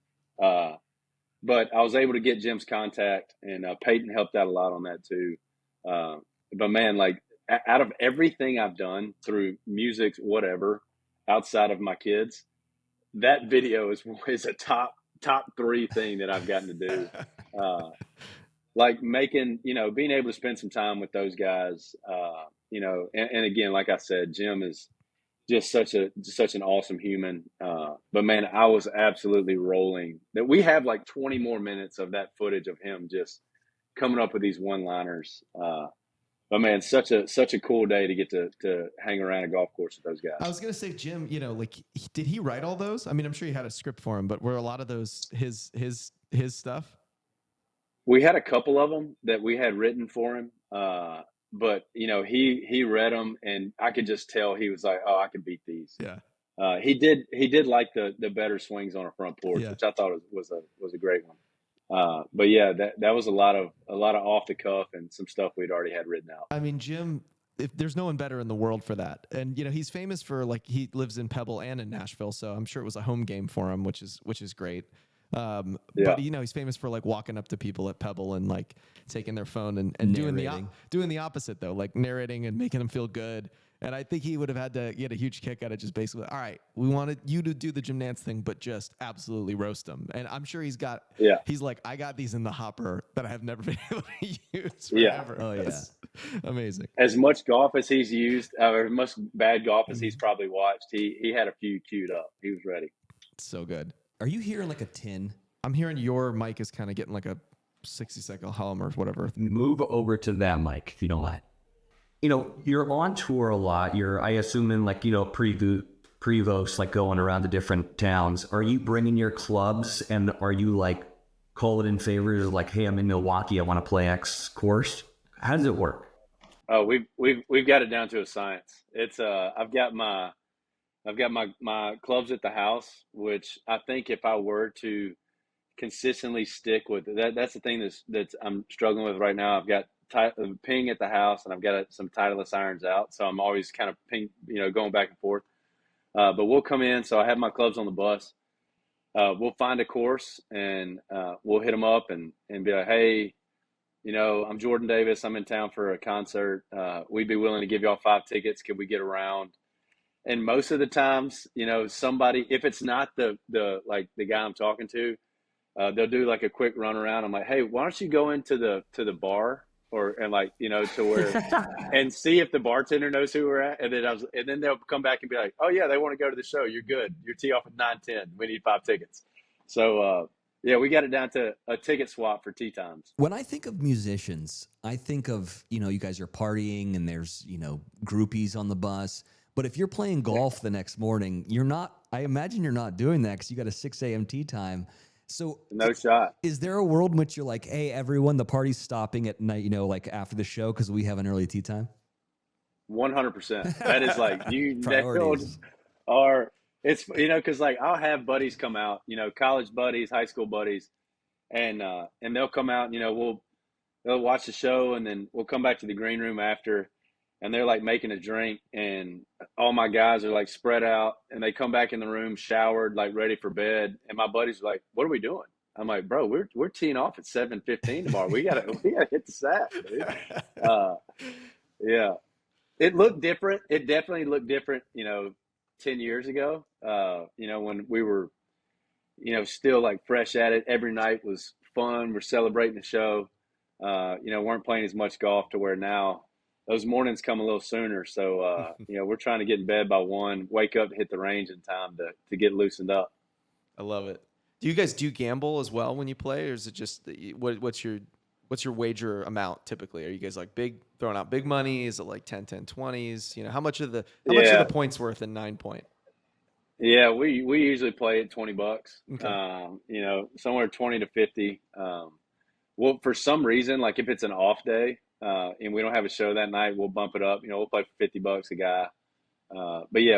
But I was able to get Jim's contact, and Peyton helped out a lot on that too. But man, like out of everything I've done through music, whatever, outside of my kids, that video is a top 3 thing that I've gotten to do. Like making, being able to spend some time with those guys, and again, like I said, Jim is just such an awesome human. But man, I was absolutely rolling that we have like 20 more minutes of that footage of him just coming up with these one-liners. But man, such a cool day to get to hang around a golf course with those guys. I was gonna say, Jim, like, did he write all those? I mean, I'm sure he had a script for him, but were a lot of those his stuff? We had a couple of them that we had written for him. But he read them, and I could just tell he was like, "Oh, I can beat these." Yeah. He did like the better swings on a front porch, Yeah. which I thought was a great one. But yeah, that was a lot of off the cuff and some stuff we'd already had written out. I mean, Jim, if there's no one better in the world for that. And he's famous for, like, he lives in Pebble and in Nashville, so I'm sure it was a home game for him, which is great. Yeah. But he's famous for like walking up to people at Pebble and like taking their phone and doing the opposite, though, like narrating and making them feel good. And I think he would have had to get a huge kick out of just basically, all right, we wanted you to do the Jim Nantz thing, but just absolutely roast them. And I'm sure he's like, I got these in the hopper that I have never been able to use forever. Oh, yeah. Amazing. As much golf as he's used, or as much bad golf as he's probably watched, he had a few queued up. He was ready. So good. Are you hearing like a tin? I'm hearing your mic is kind of getting like a 60-second hum or whatever. Move over to that mic if you don't mind. You're on tour a lot. I assume in like, Prevost, like going around to different towns. Are you bringing your clubs, and are you like calling in favors of like, hey, I'm in Milwaukee, I want to play X course? How does it work? Oh, we've got it down to a science. It's I've got my clubs at the house, which I think if I were to consistently stick with that's the thing that's I'm struggling with right now. I've got ping at the house, and I've got some Titleist irons out, so I'm always kind of going back and forth. But we'll come in, so I have my clubs on the bus. We'll find a course, and we'll hit them up and be like, hey, I'm Jordan Davis. I'm in town for a concert. We'd be willing to give y'all 5 tickets. Could we get around? And most of the times, somebody, if it's not the guy I'm talking to, they'll do like a quick run around. I'm like, hey, why don't you go into the bar to where and see if the bartender knows who we're at. And then they'll come back and be like, oh yeah, they want to go to the show. You're good. You're tee off at 9:10. We need 5 tickets. So, yeah, we got it down to a ticket swap for tee times. When I think of musicians, I think of, you guys are partying and there's, groupies on the bus. But if you're playing golf the next morning, I imagine you're not doing that because you got a 6 a.m. tee time. So no shot. Is there a world in which you're like, hey, everyone, the party's stopping at night, like after the show because we have an early tee time? 100%. That is like you Priorities. Or it's because like I'll have buddies come out, college buddies, high school buddies, and they'll come out. They'll watch the show, and then we'll come back to the green room after, and they're like making a drink, and all my guys are like spread out, and they come back in the room showered, like ready for bed, and my buddies are like, "What are we doing?" I'm like, "Bro, we're teeing off at 7:15 tomorrow. We gotta hit the sack, dude." Yeah, it looked different. It definitely looked different, 10 years ago. When we were, still like fresh at it. Every night was fun. We're celebrating the show. Weren't playing as much golf to where now those mornings come a little sooner. So, we're trying to get in bed by 1, wake up to hit the range in time to get loosened up. I love it. Do you gamble as well when you play, or is it just what's your wager amount typically? Are you guys like throwing out big money? Is it like 10, 20s? How much are the points worth in 9 point? Yeah, we usually play at $20. Okay. Somewhere 20 to 50. Well, for some reason, like if it's an off day, and we don't have a show that night, we'll bump it up. We'll play for $50 a guy. But yeah,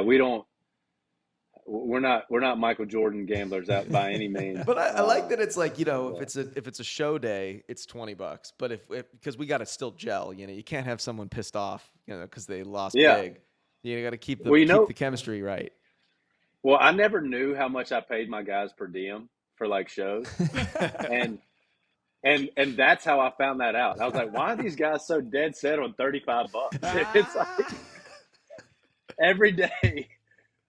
we're not Michael Jordan gamblers out by any means. But I like that it's like, if it's a show day, it's $20. But because we got to still gel, you can't have someone pissed off, because they lost big. You got to keep the Well, keep the chemistry right. Well, I never knew how much I paid my guys per diem for like shows, and that's how I found that out. I was like, why are these guys so dead set on $35? It's like every day.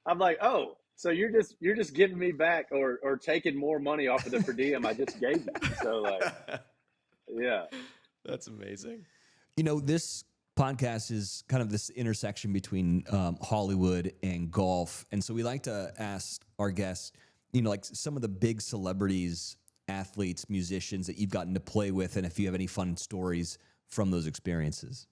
I'm like, oh, so you're just giving me back or taking more money off of the per diem I just gave you. So like, yeah, That's amazing. This podcast is kind of this intersection between Hollywood and golf. And so we like to ask our guests, like some of the big celebrities, athletes, musicians that you've gotten to play with, and if you have any fun stories from those experiences.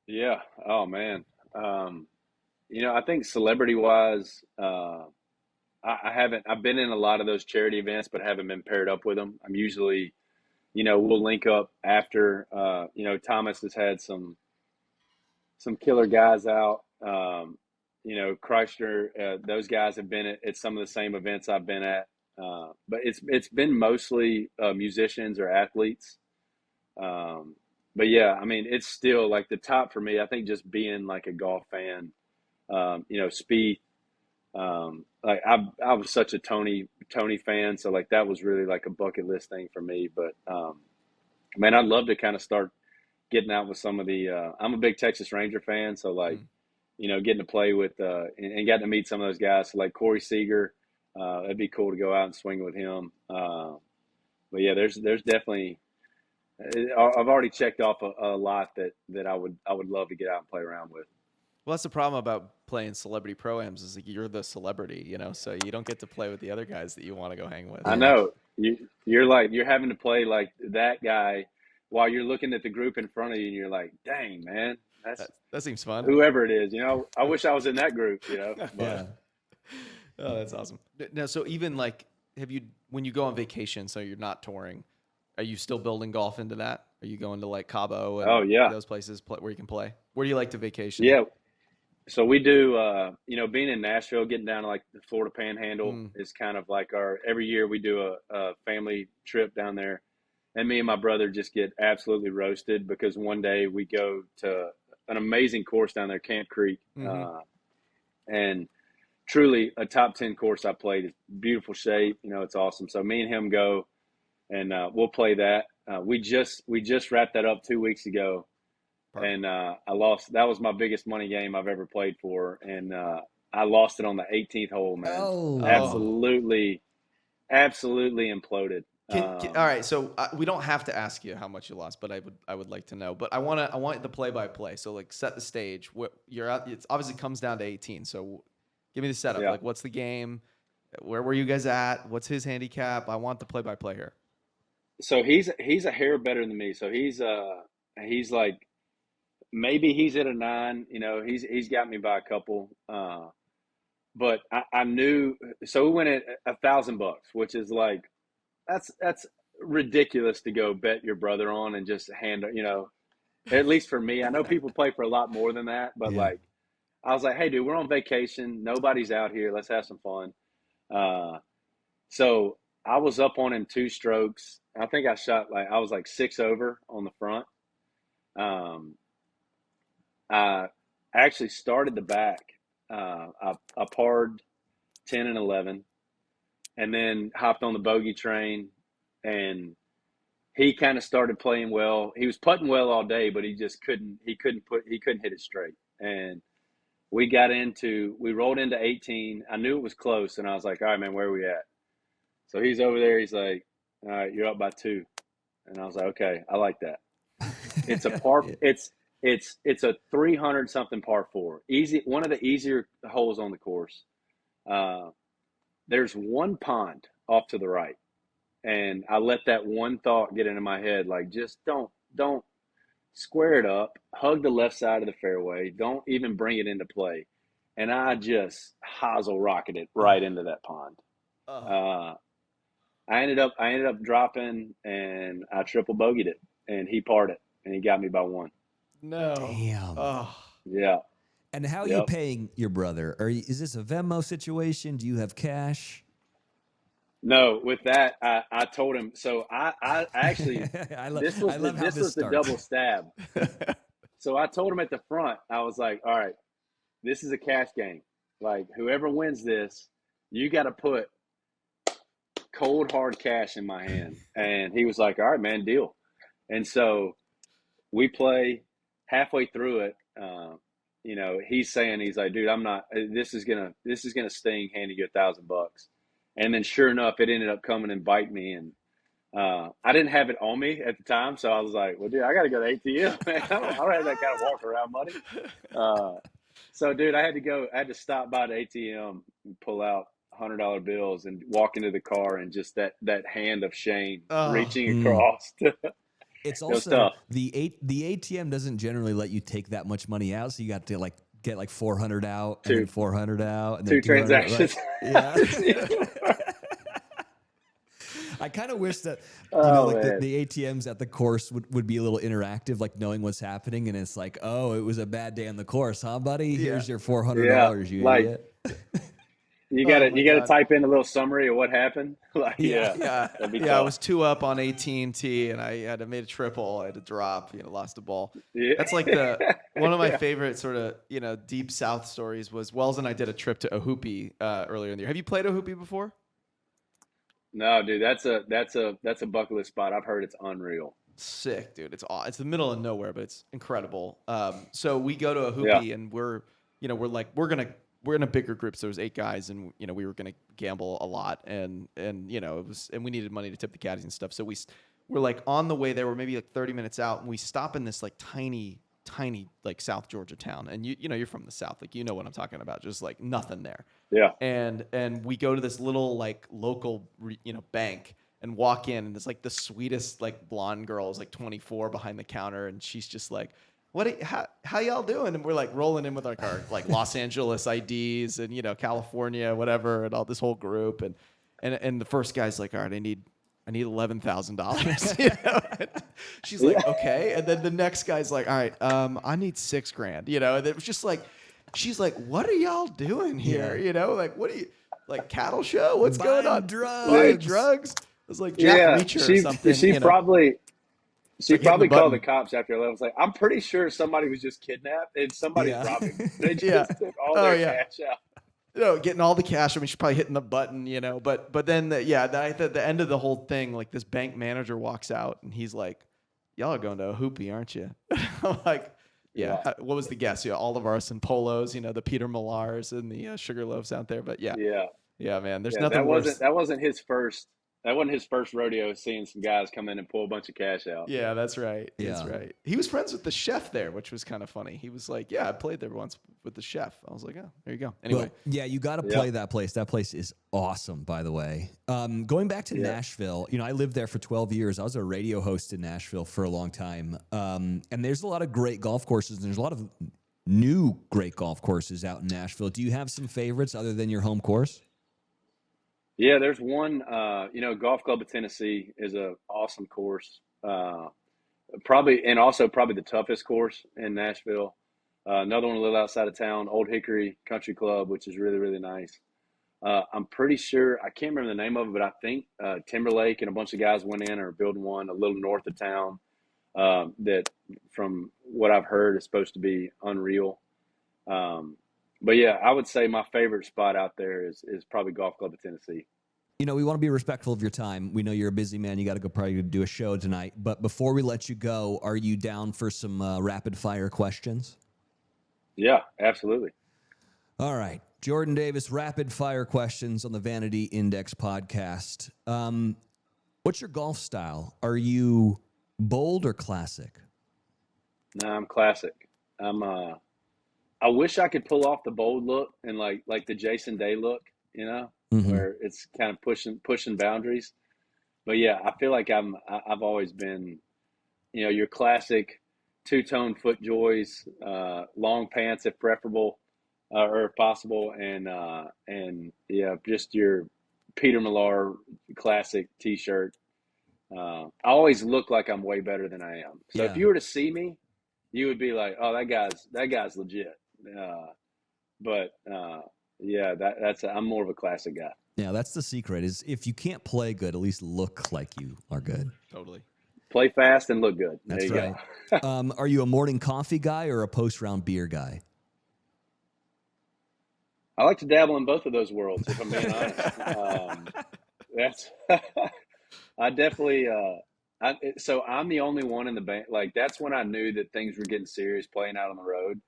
Yeah. Oh man. I think celebrity wise, I've been in a lot of those charity events, but haven't been paired up with them. I'm usually, we'll link up after, Thomas has had some killer guys out. Chrysler, those guys have been at some of the same events I've been at. But it's been mostly musicians or athletes. But yeah, I mean, it's still like the top for me. I think just being like a golf fan, Spieth. Like I was such a Tony fan, so like that was really like a bucket list thing for me. But man, I'd love to kind of start getting out with some of the. I'm a big Texas Ranger fan, so like getting to play with and getting to meet some of those guys. So like Corey Seager, it'd be cool to go out and swing with him. But yeah, there's definitely. I've already checked off a lot that I would love to get out and play around with. Well, that's the problem about playing celebrity pro-ams is like you're the celebrity, so you don't get to play with the other guys that you want to go hang with. I know. You're having to play like that guy while you're looking at the group in front of you and you're like, dang, man, that seems fun. Whoever it is, I wish I was in that group, But, yeah. Oh, that's awesome. Now, so even like, when you go on vacation, so you're not touring, are you still building golf into that? Are you going to like Cabo and those places where you can play? Where do you like to vacation? Yeah. So we do, being in Nashville, getting down to like the Florida Panhandle is kind of like every year we do a family trip down there. And me and my brother just get absolutely roasted because one day we go to an amazing course down there, Camp Creek. And truly a top 10 course I played. It's beautiful shape. It's awesome. So me and him go and we'll play that. We just wrapped that up 2 weeks ago. Perfect. And I lost. That was my biggest money game I've ever played for, and I lost it on the 18th hole, man. Absolutely imploded. All right, so we don't have to ask you how much you lost, but I would like to know. But I want the play-by-play. So like set the stage. What you're at? It obviously comes down to 18. So give me the setup. Yeah. Like what's the game? Where were you guys at? What's his handicap? I want the play-by-play here. So he's a hair better than me. So he's like. Maybe he's at a 9, he's got me by a couple. But I knew, so we went at $1,000, which is like, that's ridiculous to go bet your brother on and just hand, at least for me. I know people play for a lot more than that, but like, I was like, hey dude, we're on vacation. Nobody's out here. Let's have some fun. So I was up on him 2 strokes. I think I was like 6 over on the front. I actually started the back. I parred 10 and 11 and then hopped on the bogey train, and he kind of started playing well. He was putting well all day, but he just couldn't hit it straight. And we rolled into 18. I knew it was close, and I was like, all right, man, where are we at? So he's over there. He's like, all right, you're up by 2. And I was like, okay, I like that. It's a par. It's a 300 something par 4. Easy, one of the easier holes on the course. There's one pond off to the right, and I let that one thought get into my head, like just don't square it up, hug the left side of the fairway, don't even bring it into play, and I just hosel rocketed it right into that pond. I ended up dropping, and I triple bogeyed it, and he parred it, and he got me by 1. No. Damn. Oh. Yeah. And how are you paying your brother? Is this a Venmo situation? Do you have cash? No, with that, I told him. So I actually, this was the double stab. So I told him at the front, I was like, all right, this is a cash game. Like, whoever wins this, you got to put cold hard cash in my hand. And he was like, all right, man, deal. And so we play. Halfway through it, you know, he's like, dude, I'm not, this is gonna sting handing you $1,000. And then sure enough, it ended up coming and bite me. And I didn't have it on me at the time, so I was like, well, dude, I got to go to ATM, man. I don't have that kind of walk around money. So, dude, I had to stop by the ATM and pull out $100 bills and walk into the car, and just that hand of shame reaching across. It's also the ATM doesn't generally let you take that much money out, so you got to like get like 400 out and then 400 out and then 2 transactions. Right? Yeah. I kind of wish that the ATMs at the course would be a little interactive, like knowing what's happening, and it's like, oh, it was a bad day on the course, huh, buddy? Here's your $400, you idiot. You gotta type in a little summary of what happened. Like, yeah. I was 2 up on AT&T, and I had to make a triple. I had to drop, lost the ball. Yeah. That's like one of my favorite sort of deep South stories was Wells and I did a trip to Ohoopee earlier in the year. Have you played Ohoopee before? No, dude, that's a bucket list spot. I've heard it's unreal. Sick, dude. It's the middle of nowhere, but it's incredible. So we go to Ohoopee, and we're in a bigger group, so there was 8 guys, and we were gonna gamble a lot, and we needed money to tip the caddies and stuff. So we're like on the way there. We're maybe like 30 minutes out, and we stop in this like tiny like South Georgia town, and you're from the South, like what I'm talking about, just like nothing there. Yeah. And we go to this little like local bank and walk in, and it's like the sweetest like blonde girl is like 24 behind the counter, and she's just like, how y'all doing? And we're like rolling in with like our like Los Angeles IDs and California, whatever, and all this whole group. And the first guy's like, all right, I need $11,000. She's like, okay. And then the next guy's like, all right, I need $6,000. And it was just like, she's like, what are y'all doing here? Like, what are you, like, cattle show? What's going on? Buying drugs. It was like Jack Reacher or something. She probably called the cops after 11. Was like, I'm pretty sure somebody was just kidnapped and somebody's robbing. They just took all their cash out. Getting all the cash. I mean, she's probably hitting the button, But then, at the end of the whole thing, like this bank manager walks out and he's like, "Y'all are going to Ohoopee, aren't you?" I'm like, "Yeah." What was the guess? All of us in polos, the Peter Millars and the Sugar Loaves out there. But yeah, man. There's nothing worse. That wasn't his first. That wasn't his first rodeo, seeing some guys come in and pull a bunch of cash out. Yeah, that's right. Yeah. That's right. He was friends with the chef there, which was kind of funny. He was like, yeah, I played there once with the chef. I was like, oh, there you go. Anyway. Well, yeah, you got to play that place. That place is awesome, by the way. Going back to Nashville, I lived there for 12 years. I was a radio host in Nashville for a long time. And there's a lot of great golf courses, and there's a lot of new great golf courses out in Nashville. Do you have some favorites other than your home course? Yeah, there's one, Golf Club of Tennessee is an awesome course. Probably the toughest course in Nashville. Another one a little outside of town, Old Hickory Country Club, which is really, really nice. I'm pretty sure, I can't remember the name of it, but I think Timberlake and a bunch of guys went in or building one a little north of town that, from what I've heard, is supposed to be unreal. But yeah, I would say my favorite spot out there is probably Golf Club of Tennessee. We want to be respectful of your time. We know you're a busy man. You got to go probably do a show tonight. But before we let you go, are you down for some rapid fire questions? Yeah, absolutely. All right. Jordan Davis, rapid fire questions on the Vanity Index podcast. What's your golf style? Are you bold or classic? No, I'm classic. I wish I could pull off the bold look and like the Jason Day look, where it's kind of pushing boundaries. But yeah, I feel like I've always been, your classic two-tone FootJoys, long pants if preferable, or if possible, and just your Peter Millar classic T-shirt. I always look like I'm way better than I am. So if you were to see me, you would be like, "Oh, that guy's legit." I'm more of a classic guy. Yeah, that's the secret, is if you can't play good, at least look like you are good. Totally. Play fast and look good. That's right. Are you a morning coffee guy or a post-round beer guy? I like to dabble in both of those worlds, if I'm being honest. That's I definitely. So I'm the only one in the band. Like that's when I knew that things were getting serious playing out on the road,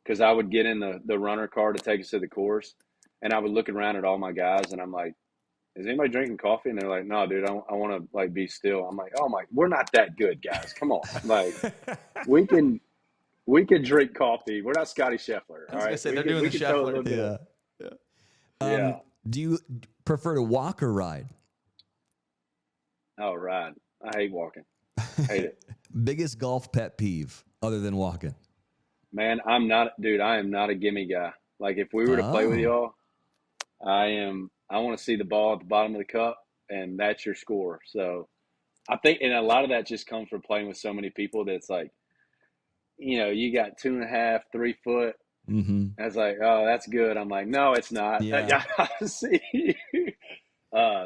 because I would get in the runner car to take us to the course, and I would look around at all my guys, and I'm like, "Is anybody drinking coffee?" And they're like, "No, dude, I want to like be still." I'm like, "Oh my, we're not that good, guys. Come on, like we can drink coffee. We're not Scotty Scheffler. I was all gonna right, say they're doing the Scheffler. Yeah. Yeah. Do you prefer to walk or ride? Oh, right. I hate walking. Hate it. Biggest golf pet peeve other than walking? Man, I am not a gimme guy. Like if we were to play with y'all, I want to see the ball at the bottom of the cup, and that's your score. So I think, and a lot of that just comes from playing with so many people that it's like, you got 2.5, 3 foot. Mm-hmm. I was like, oh, that's good. I'm like, no, it's not. Yeah. See.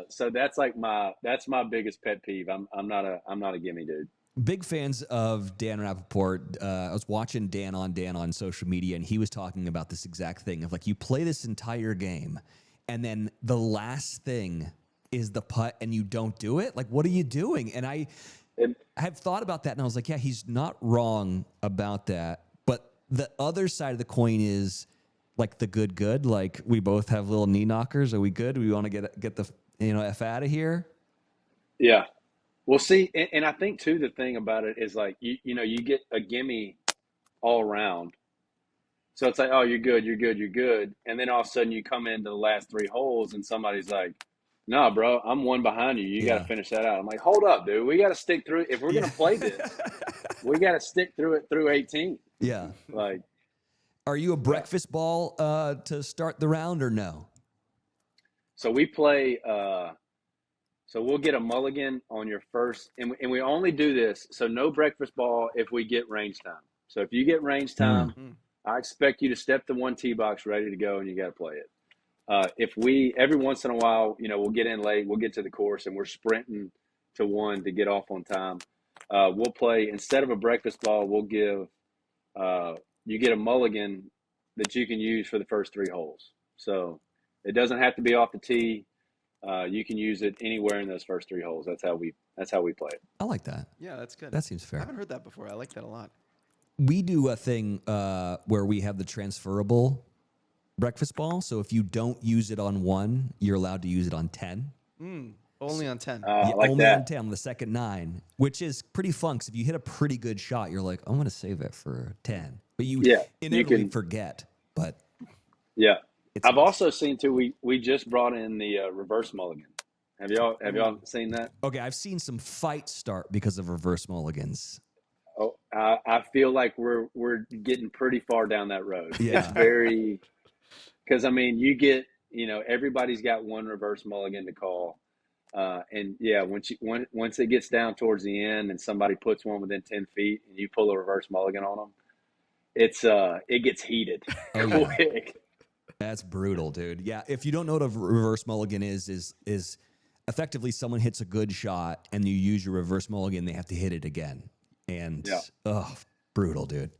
So that's my biggest pet peeve. I'm not a gimme dude. Big fans of Dan Rappaport. I was watching Dan on social media, and he was talking about this exact thing of like, you play this entire game, and then the last thing is the putt, and you don't do it. Like, what are you doing? And I have thought about that, and I was like, yeah, he's not wrong about that. But the other side of the coin is like the good. Like we both have little knee knockers. Are we good? Do we want to get the F out of here? Yeah. Well, see, and I think too, the thing about it is like, you get a gimme all around. So it's like, oh, you're good. And then all of a sudden you come into the last 3 holes and somebody's like, no, bro, I'm one behind you. You got to finish that out. I'm like, hold up, dude. We got to stick through. If we're going to play this, we got to stick through it through 18. Yeah. Like, are you a breakfast ball to start the round or no? So we play, so we'll get a mulligan on your first, and we only do this. So no breakfast ball if we get range time. So if you get range time, I expect you to step the 1 tee box ready to go, and you got to play it. If we, every once in a while, we'll get in late, we'll get to the course, and we're sprinting to 1 to get off on time. We'll play, instead of a breakfast ball, we'll give, you get a mulligan that you can use for the first 3 holes. So it doesn't have to be off the tee. You can use it anywhere in those first 3 holes. That's how we play it. I like that. Yeah, that's good. That seems fair. I haven't heard that before. I like that a lot. We do a thing where we have the transferable breakfast ball. So if you don't use it on 1, you're allowed to use it on 10. Only on 10. Like only that. on 10 on the second 9, which is pretty fun. Because if you hit a pretty good shot, you're like, I'm going to save it for 10. But you inevitably forget. But yeah. I've nice. also seen too. We just brought in the reverse mulligan. Have y'all seen that? Okay, I've seen some fights start because of reverse mulligans. Oh, I feel like we're getting pretty far down that road. Yeah. It's very, because I mean, you get everybody's got 1 reverse mulligan to call, and yeah, once it gets down towards the end and somebody puts one within 10 feet and you pull a reverse mulligan on them, it gets heated quick. That's brutal, dude. Yeah, if you don't know what a reverse mulligan is effectively someone hits a good shot and you use your reverse mulligan, they have to hit it again. And brutal, dude.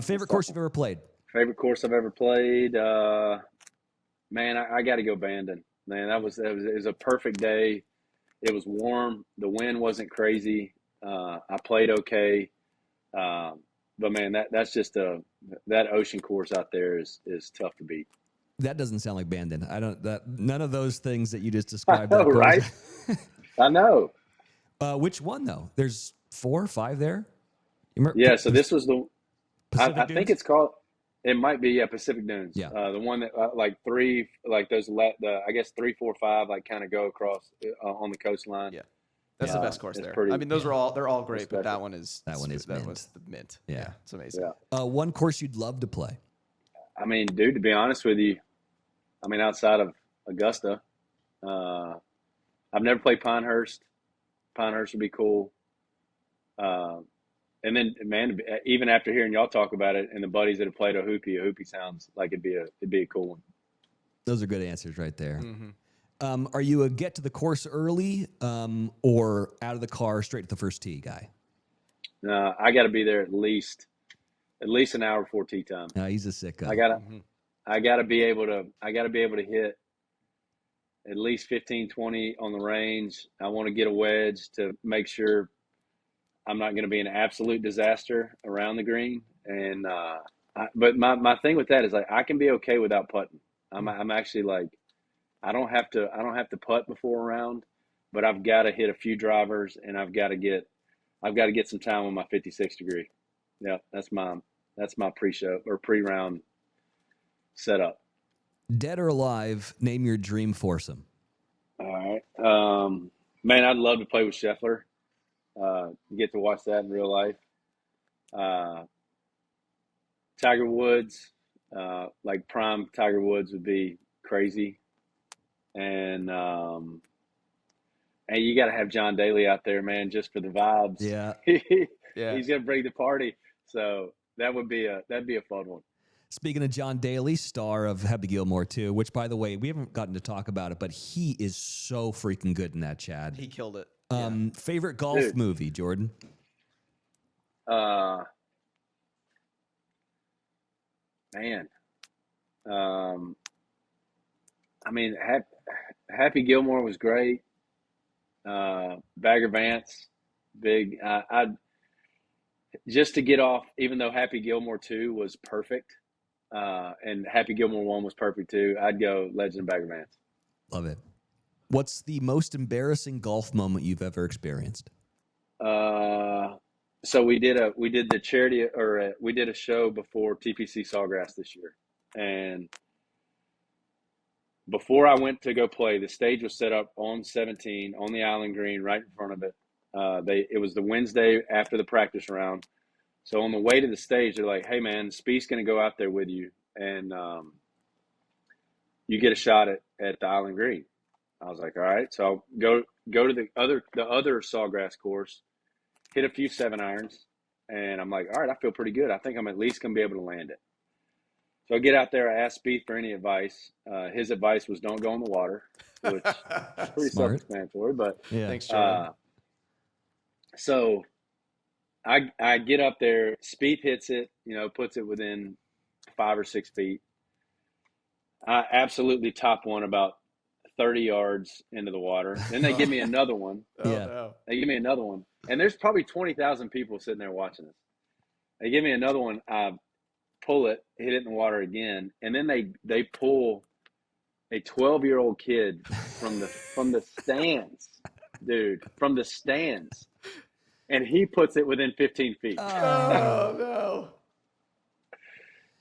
Favorite course you've ever played? Favorite course I've ever played? Man, I got to go Bandon. Man, it was a perfect day. It was warm. The wind wasn't crazy. I played okay. But man, that's just that ocean course out there is tough to beat. That doesn't sound like Bandon. None of those things that you just described. I know, right? I know. Which one though? There's 4 or 5 there. Yeah. So this was the. I think Dunes? it's called. It might be Pacific Dunes. Yeah. The one that like 3, like those I guess 3, 4, 5 like kind of go across on the coastline. Yeah. That's the best course there. Pretty, I mean, they're all great, but that one is mint. was the mint. Yeah. It's amazing. Yeah. One course you'd love to play. I mean, dude, to be honest with you, I mean, outside of Augusta, I've never played Pinehurst. Pinehurst would be cool. And then, man, even after hearing y'all talk about it and the buddies that have played Ohoopee sounds like it'd be a cool one. Those are good answers right there. Mm-hmm. Are you a get to the course early or out of the car straight to the first tee guy? I got to be there at least an hour before tee time. He's a sick guy. I gotta. I got to be able to hit at least 15, 20 on the range. I want to get a wedge to make sure I'm not going to be an absolute disaster around the green. And but my thing with that is like I can be okay without putting. I'm actually like I don't have to putt before a round, but I've got to hit a few drivers and I've got to get some time on my 56 degree. Yeah, that's my pre-show or pre-round setup. Dead or alive, name your dream foursome. All right. Man, I'd love to play with Scheffler. Get to watch that in real life. Tiger Woods, like prime Tiger Woods would be crazy. And you got to have John Daly out there, man, just for the vibes. Yeah. Yeah. He's going to bring the party. So that'd be a fun one. Speaking of John Daly, star of Happy Gilmore too, which by the way, we haven't gotten to talk about it, but he is so freaking good in that, Chad. He killed it. Favorite golf movie, Jordan? Man. I mean, Happy Gilmore was great. Bagger Vance, big. I'd just to get off, even though Happy Gilmore 2 was perfect, and Happy Gilmore 1 was perfect too, I'd go Legend of Bagger Vance. Love it. What's the most embarrassing golf moment you've ever experienced? So we did the charity, or we did a show before TPC Sawgrass this year, and before I went to go play, the stage was set up on 17 on the island green right in front of it. It was the Wednesday after the practice round. So on the way to the stage, they're like, "Hey man, Spieth's going to go out there with you, and you get a shot at the island green." I was like, "All right." So I'll go to the other Sawgrass course, hit a few 7-irons, and I'm like, "All right, I feel pretty good. I think I'm at least going to be able to land it." So I get out there. I asked Spieth for any advice. His advice was don't go in the water, which is pretty self-explanatory. But Yeah. Thanks, Jordan. So I get up there. Spieth hits it, puts it within 5 or 6 feet. I absolutely top one about 30 yards into the water. Then they give me another one. No. They give me another one. And there's probably 20,000 people sitting there watching this. They give me another one. I pull it, hit it in the water again. And then they pull a 12-year-old kid from the stands, dude, from the stands. And he puts it within 15 feet. Oh, no.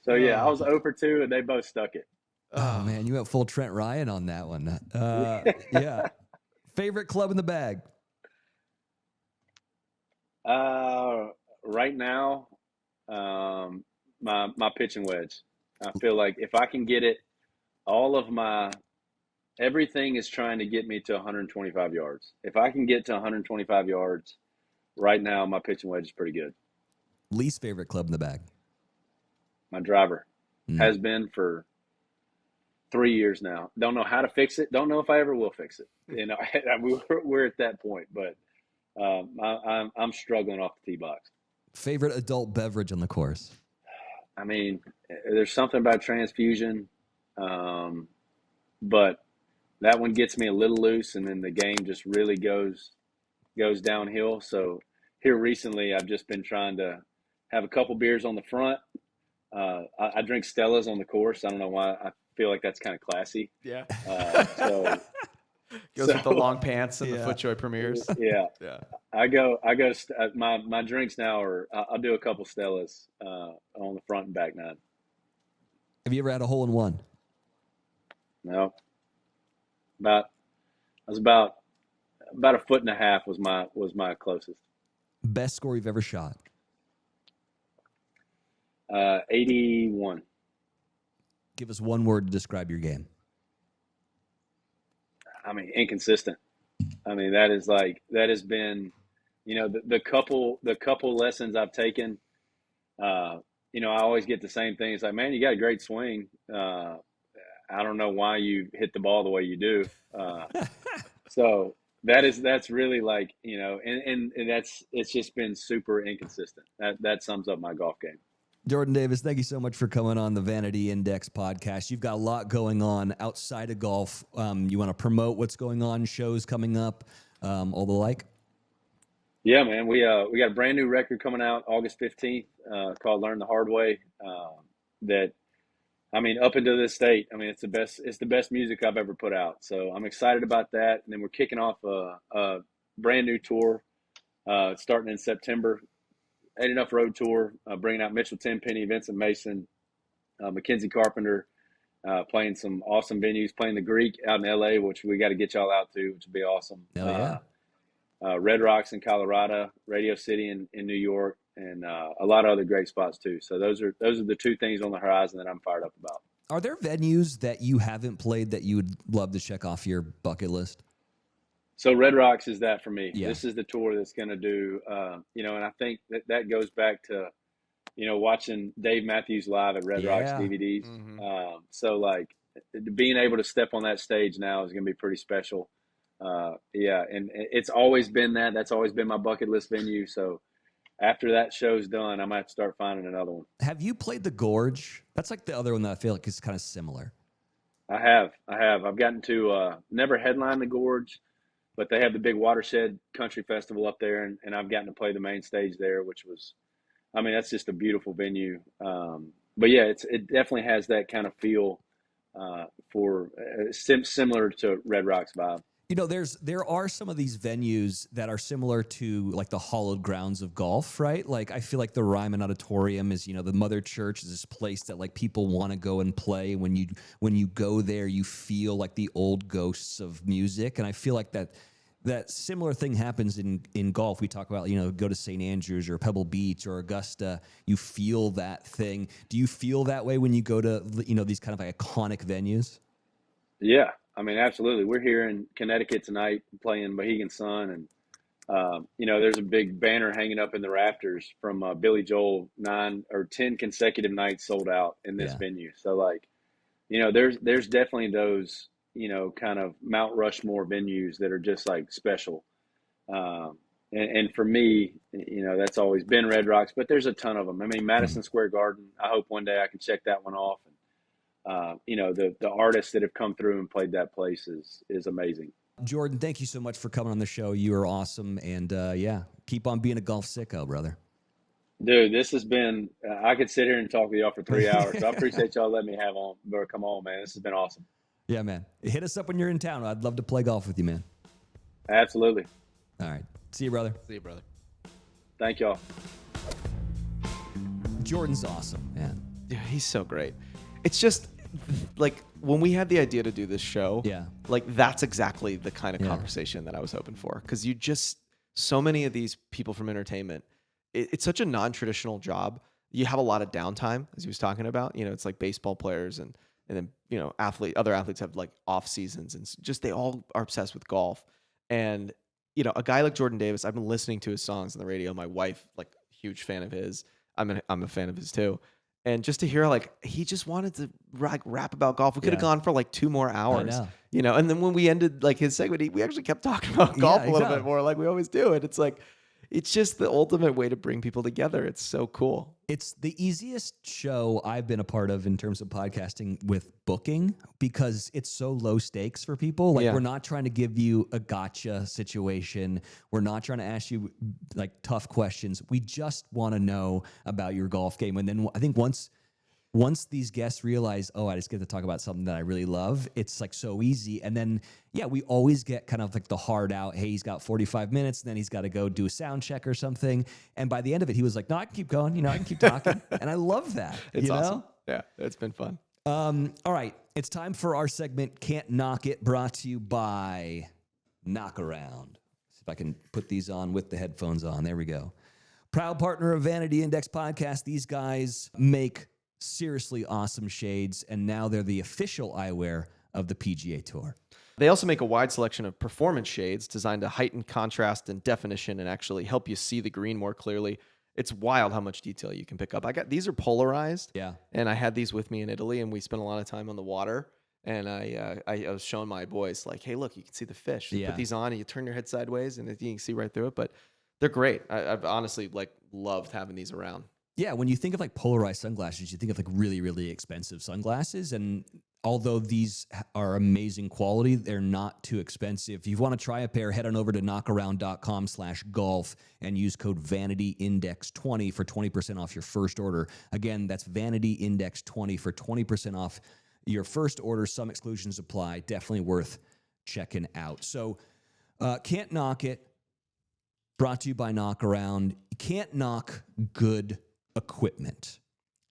So, yeah, I was 0 for 2, and they both stuck it. Oh, man, you went full Trent Ryan on that one. Yeah. Favorite club in the bag? Right now, my pitching wedge. I feel like if I can get it, everything is trying to get me to 125 yards. If I can get to 125 yards, right now my pitching wedge is pretty good. Least favorite club in the bag? My driver has been for 3 years now. Don't know how to fix it. Don't know if I ever will fix it. We're at that point, but I'm struggling off the tee box. Favorite adult beverage on the course? I mean, there's something about transfusion, but that one gets me a little loose, and then the game just really goes downhill. So here recently, I've just been trying to have a couple beers on the front. I drink Stella's on the course. I don't know why. I feel like that's kind of classy. Yeah. Goes with the long pants and the FootJoy premieres. Yeah. Yeah. I go. My drinks now are. I'll do a couple Stellas on the front and back nine. Have you ever had a hole in one? No. About a foot and a half was my closest. Best score you've ever shot? 81. Give us one word to describe your game. I mean, inconsistent. I mean, that has been, the couple lessons I've taken. I always get the same thing. It's like, man, you got a great swing. I don't know why you hit the ball the way you do. So that's really like, and it's just been super inconsistent. That sums up my golf game. Jordan Davis, thank you so much for coming on the Vanity Index podcast. You've got a lot going on outside of golf. You want to promote what's going on, shows coming up, all the like? Yeah, man. We got a brand new record coming out August 15th called Learn the Hard Way. Up until this date, it's the best music I've ever put out. So I'm excited about that. And then we're kicking off a brand new tour starting in September. 8 Enough Road Tour, bringing out Mitchell Tenpenny, Vincent Mason, Mackenzie Carpenter, playing some awesome venues, playing the Greek out in LA, which we got to get y'all out to, which would be awesome. Hell yeah. Red Rocks in Colorado, Radio City in New York, and a lot of other great spots too. So those are the two things on the horizon that I'm fired up about. Are there venues that you haven't played that you would love to check off your bucket list? So Red Rocks is that for me. Yeah. This is the tour that's going to do, and I think that goes back to, watching Dave Matthews live at Red Rocks DVDs. Mm-hmm. So like being able to step on that stage now is going to be pretty special. And it's always been that. That's always been my bucket list venue. So after that show's done, I might have to start finding another one. Have you played the Gorge? That's like the other one that I feel like is kind of similar. I have. I've gotten to never headline the Gorge, but they have the big Watershed Country Festival up there, and I've gotten to play the main stage there, which was, that's just a beautiful venue. But yeah, it definitely has that kind of feel for similar to Red Rocks vibe. There are some of these venues that are similar to like the hallowed grounds of golf, right? Like I feel like the Ryman Auditorium is, the Mother Church is this place that like people want to go and play. When you go there, you feel like the old ghosts of music. And I feel like that similar thing happens in golf. We talk about, go to St. Andrews or Pebble Beach or Augusta. You feel that thing. Do you feel that way when you go to, these kind of like iconic venues? Yeah. Absolutely. We're here in Connecticut tonight playing Mohegan Sun, and there's a big banner hanging up in the rafters from Billy Joel, 9 or 10 consecutive nights sold out in this venue. So like, there's definitely those, kind of Mount Rushmore venues that are just like special. And for me, that's always been Red Rocks, but there's a ton of them. Madison Square Garden, I hope one day I can check that one off. The artists that have come through and played that place is amazing. Jordan, thank you so much for coming on the show. You are awesome. And keep on being a golf sicko, brother. Dude, this has been, I could sit here and talk with y'all for 3 hours. So I appreciate y'all letting me come on, man. This has been awesome. Yeah, man. Hit us up when you're in town. I'd love to play golf with you, man. Absolutely. All right. See you, brother. See you, brother. Thank y'all. Jordan's awesome, man. Yeah, he's so great. It's just like when we had the idea to do this show, like that's exactly the kind of conversation that I was hoping for. Because so many of these people from entertainment, it's such a non-traditional job. You have a lot of downtime, as he was talking about. It's like baseball players and then other athletes have like off seasons, and just they all are obsessed with golf. And a guy like Jordan Davis, I've been listening to his songs on the radio. My wife, like, huge fan of his. I'm a fan of his too. And just to hear, like, he just wanted to rap about golf. We could have gone for like 2 more hours, and then when we ended like his segment, we actually kept talking about golf a little bit more, like we always do. And it's like, it's just the ultimate way to bring people together. It's so cool. It's the easiest show I've been a part of in terms of podcasting with booking, because it's so low stakes for people. Like, we're not trying to give you a gotcha situation. We're not trying to ask you like tough questions. We just want to know about your golf game. And then I think once these guests realize, I just get to talk about something that I really love, it's like so easy. And then, we always get kind of like the hard out. Hey, he's got 45 minutes, and then he's got to go do a sound check or something. And by the end of it, he was like, no, I can keep going. I can keep talking. And I love that. It's awesome. Yeah, it's been fun. All right. It's time for our segment, Can't Knock It, brought to you by Knock Around. See if I can put these on with the headphones on. There we go. Proud partner of Vanity Index Podcast. These guys make seriously awesome shades, and now they're the official eyewear of the PGA Tour. They also make a wide selection of performance shades designed to heighten contrast and definition and actually help you see the green more clearly. It's wild how much detail you can pick up. These are polarized, and I had these with me in Italy, and we spent a lot of time on the water. And I was showing my boys, like, hey, look, you can see the fish. You put these on, and you turn your head sideways, and you can see right through it. But they're great. I've honestly loved having these around. Yeah, when you think of like polarized sunglasses, you think of like really, really expensive sunglasses. And although these are amazing quality, they're not too expensive. If you want to try a pair, head on over to knockaround.com/golf and use code VanityIndex20 for 20% off your first order. Again, that's VanityIndex20 for 20% off your first order. Some exclusions apply. Definitely worth checking out. So Can't Knock It, brought to you by Knock Around. You can't knock good equipment.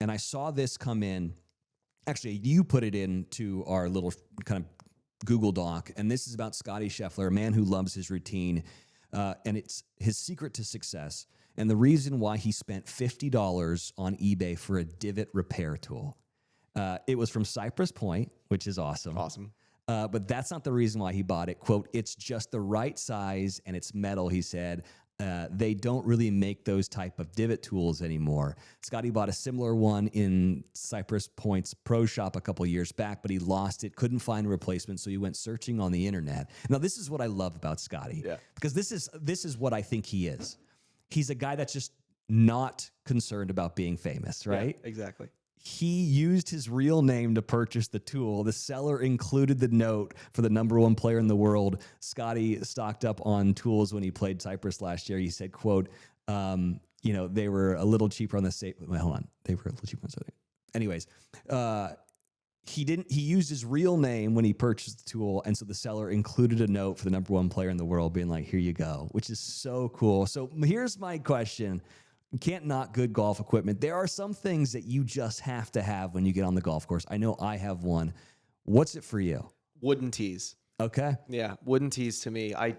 And I saw this come in. Actually, you put it into our little kind of Google Doc, and this is about Scotty Scheffler, a man who loves his routine, and it's his secret to success, and the reason why he spent $50 on eBay for a divot repair tool. It was from Cypress Point, which is awesome. Awesome. But that's not the reason why he bought it. Quote, "It's just the right size and it's metal," he said. They don't really make those type of divot tools anymore. Scotty bought a similar one in Cypress Point's pro shop a couple years back, but he lost it, couldn't find a replacement, so he went searching on the internet. Now, this is what I love about Scotty, because this is what I think he is. He's a guy that's just not concerned about being famous, right? Yeah, exactly. He used his real name to purchase the tool. The seller included the note for the #1 player in the world. Scotty stocked up on tools when he played Cypress last year. He said, quote, they were a little cheaper on the safe. Well, hold on. They were a little cheaper on the Anyways, he used his real name when he purchased the tool. And so the seller included a note for the #1 player in the world being like, here you go, which is so cool. So here's my question. You can't knock good golf equipment. There are some things that you just have to have when you get on the golf course. I know I have one. What's it for you? Wooden tees. Okay. Yeah, wooden tees to me. I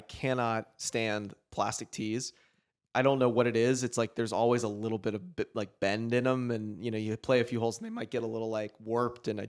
cannot stand plastic tees. I don't know what it is. It's like there's always a little bit of bend in them, and you play a few holes and they might get a little like warped. And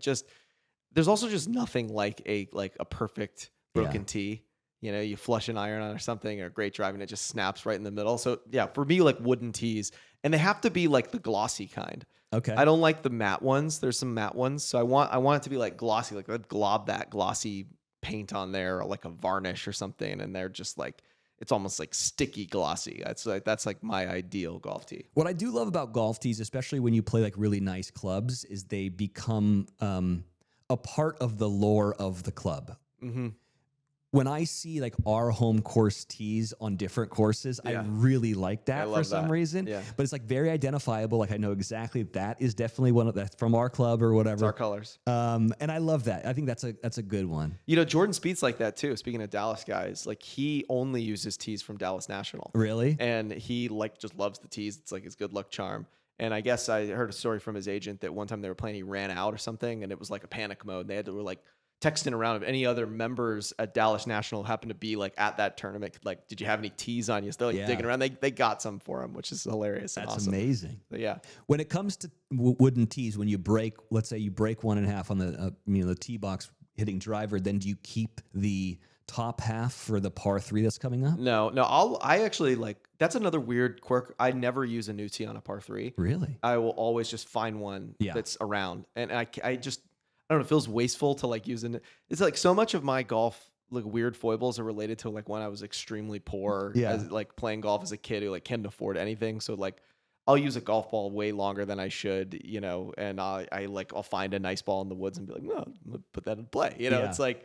there's also just nothing like a perfect broken tee. You flush an iron on or something, or a great drive, and it just snaps right in the middle. So yeah, for me, like wooden tees, and they have to be like the glossy kind. Okay. I don't like the matte ones. There's some matte ones, so I want it to be like glossy, like I'd glob that glossy paint on there, or like a varnish or something, and they're just like it's almost like sticky glossy. That's like my ideal golf tee. What I do love about golf tees, especially when you play like really nice clubs, is they become a part of the lore of the club. Mm-hmm. When I see like our home course tees on different courses, I really like that for some reason. Yeah. But it's like very identifiable. Like I know exactly that is definitely one of that's from our club or whatever. It's our colors. And I love that. I think that's a good one. Jordan Spieth's like that too. Speaking of Dallas guys, like he only uses tees from Dallas National. Really? And he like just loves the tees. It's like his good luck charm. And I guess I heard a story from his agent that one time they were playing, he ran out or something, and it was like a panic mode. They were like texting around if any other members at Dallas National happened to be like at that tournament, like, did you have any tees on you? So they're like digging around. They got some for him, which is hilarious. That's awesome. Amazing. So, yeah. When it comes to wooden tees, when you break, let's say you break 1 1/2 on the tee box hitting driver, then do you keep the top half for the par 3 that's coming up? No. I actually like, that's another weird quirk. I never use a new tee on a par 3. Really? I will always just find one that's around. And I don't know, it feels wasteful to like using it. It's like so much of my golf like weird foibles are related to like when I was extremely poor, as like playing golf as a kid who like couldn't afford anything. So like I'll use a golf ball way longer than I should, and I'll find a nice ball in the woods and be like, no, I'm gonna put that in play. It's like,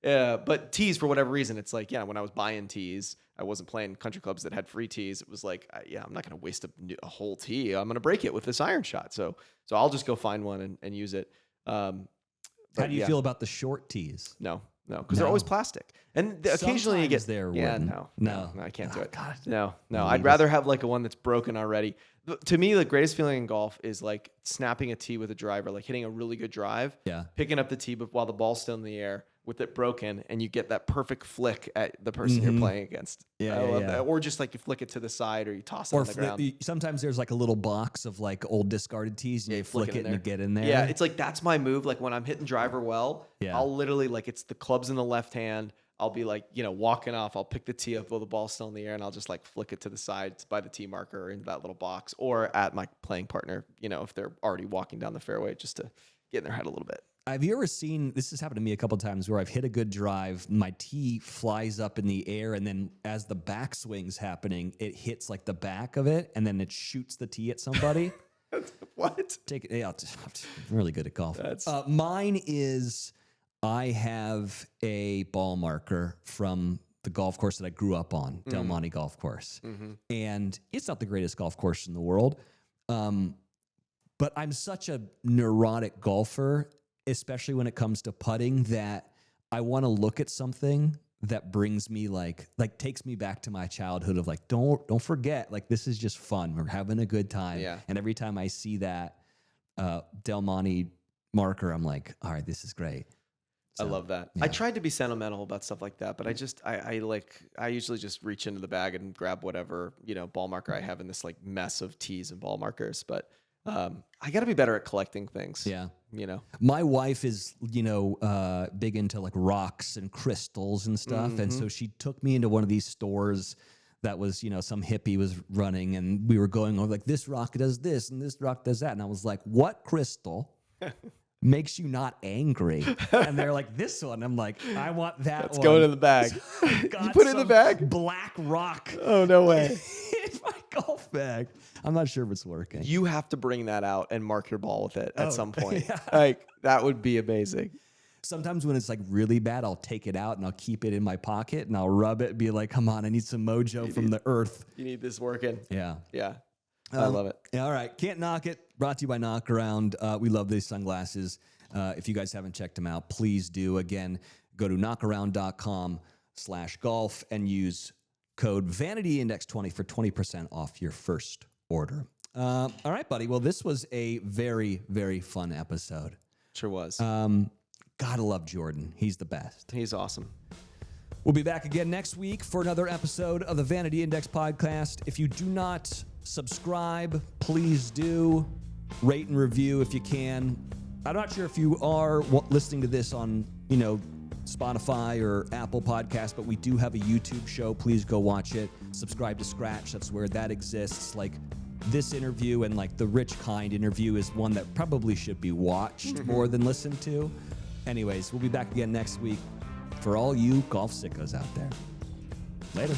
but tees for whatever reason, it's like, when I was buying tees, I wasn't playing country clubs that had free tees. It was like, I'm not going to waste a whole tee. I'm going to break it with this iron shot. So I'll just go find one and use it. How do you feel about the short tees? No, because they're always plastic. And occasionally you get there. No, I can't do it. God. No. I'd rather have like a one that's broken already. To me, the greatest feeling in golf is like snapping a tee with a driver, like hitting a really good drive, picking up the tee while the ball's still in the air with it broken, and you get that perfect flick at the person you're playing against. I love that. Or just like you flick it to the side, or you toss it on the ground. Sometimes there's like a little box of like old discarded tees, and you flick it and you get in there. Yeah, it's like that's my move. Like when I'm hitting driver well, I'll literally like it's the club's in the left hand. I'll be like, walking off. I'll pick the tee up while the ball's still in the air, and I'll just like flick it to the side by the tee marker or into that little box, or at my playing partner, if they're already walking down the fairway, just to get in their head a little bit. have you ever seen, this has happened to me a couple times where I've hit a good drive, my tee flies up in the air, and then as the backswing's happening, it hits like the back of it, and then it shoots the tee at somebody. What? Take it. Yeah, I'm really good at golf. Mine is, I have a ball marker from the golf course that I grew up on, Del Monte Golf Course. And it's not the greatest golf course in the world. But I'm such a neurotic golfer, especially when it comes to putting, that I want to look at something that brings me like takes me back to my childhood of like, don't forget, like, this is just fun. We're having a good time. Yeah. And every time I see that Del Monte marker, I'm like, all right, this is great. I love that. yeah. I tried to be sentimental about stuff like that, but I usually just reach into the bag and grab whatever, ball marker I have in this like mess of tees and ball markers. But I got to be better at collecting things. Yeah. My My wife is, big into like rocks and crystals and stuff. And so she took me into one of these stores that was, some hippie was running, and we were going over like, this rock does this and this rock does that. And I was like, what crystal makes you not angry? And they're like, this one. I'm like, I want that Let's one. go to the bag. You put it in the bag? Black rock. Oh, no way. in my golf bag. I'm not sure if it's working. You have to bring that out and mark your ball with it at some point. Yeah. Like, that would be amazing. Sometimes when it's like really bad, I'll take it out and I'll keep it in my pocket and I'll rub it and be like, come on, I need some mojo from the earth. You need this working. Yeah. Yeah. I love it. All right. Can't Knock It. Brought to you by Knockaround. We love these sunglasses. If you guys haven't checked them out, please do. Again, go to knockaround.com/golf and use code VanityIndex20 for 20% off your first order. All right, buddy. Well, this was a very, very fun episode. Sure was. Gotta love Jordan. He's the best. He's awesome. We'll be back again next week for another episode of the Vanity Index podcast. If you do not subscribe, please do. Rate and review if you can. I'm not sure if you are listening to this on, Spotify or Apple Podcasts, but we do have a YouTube show. Please go watch it. Subscribe to Skratch. That's where that exists. Like this interview and like the Rich Kind interview is one that probably should be watched more than listened to. Anyways, we'll be back again next week for all you golf sickos out there. Later.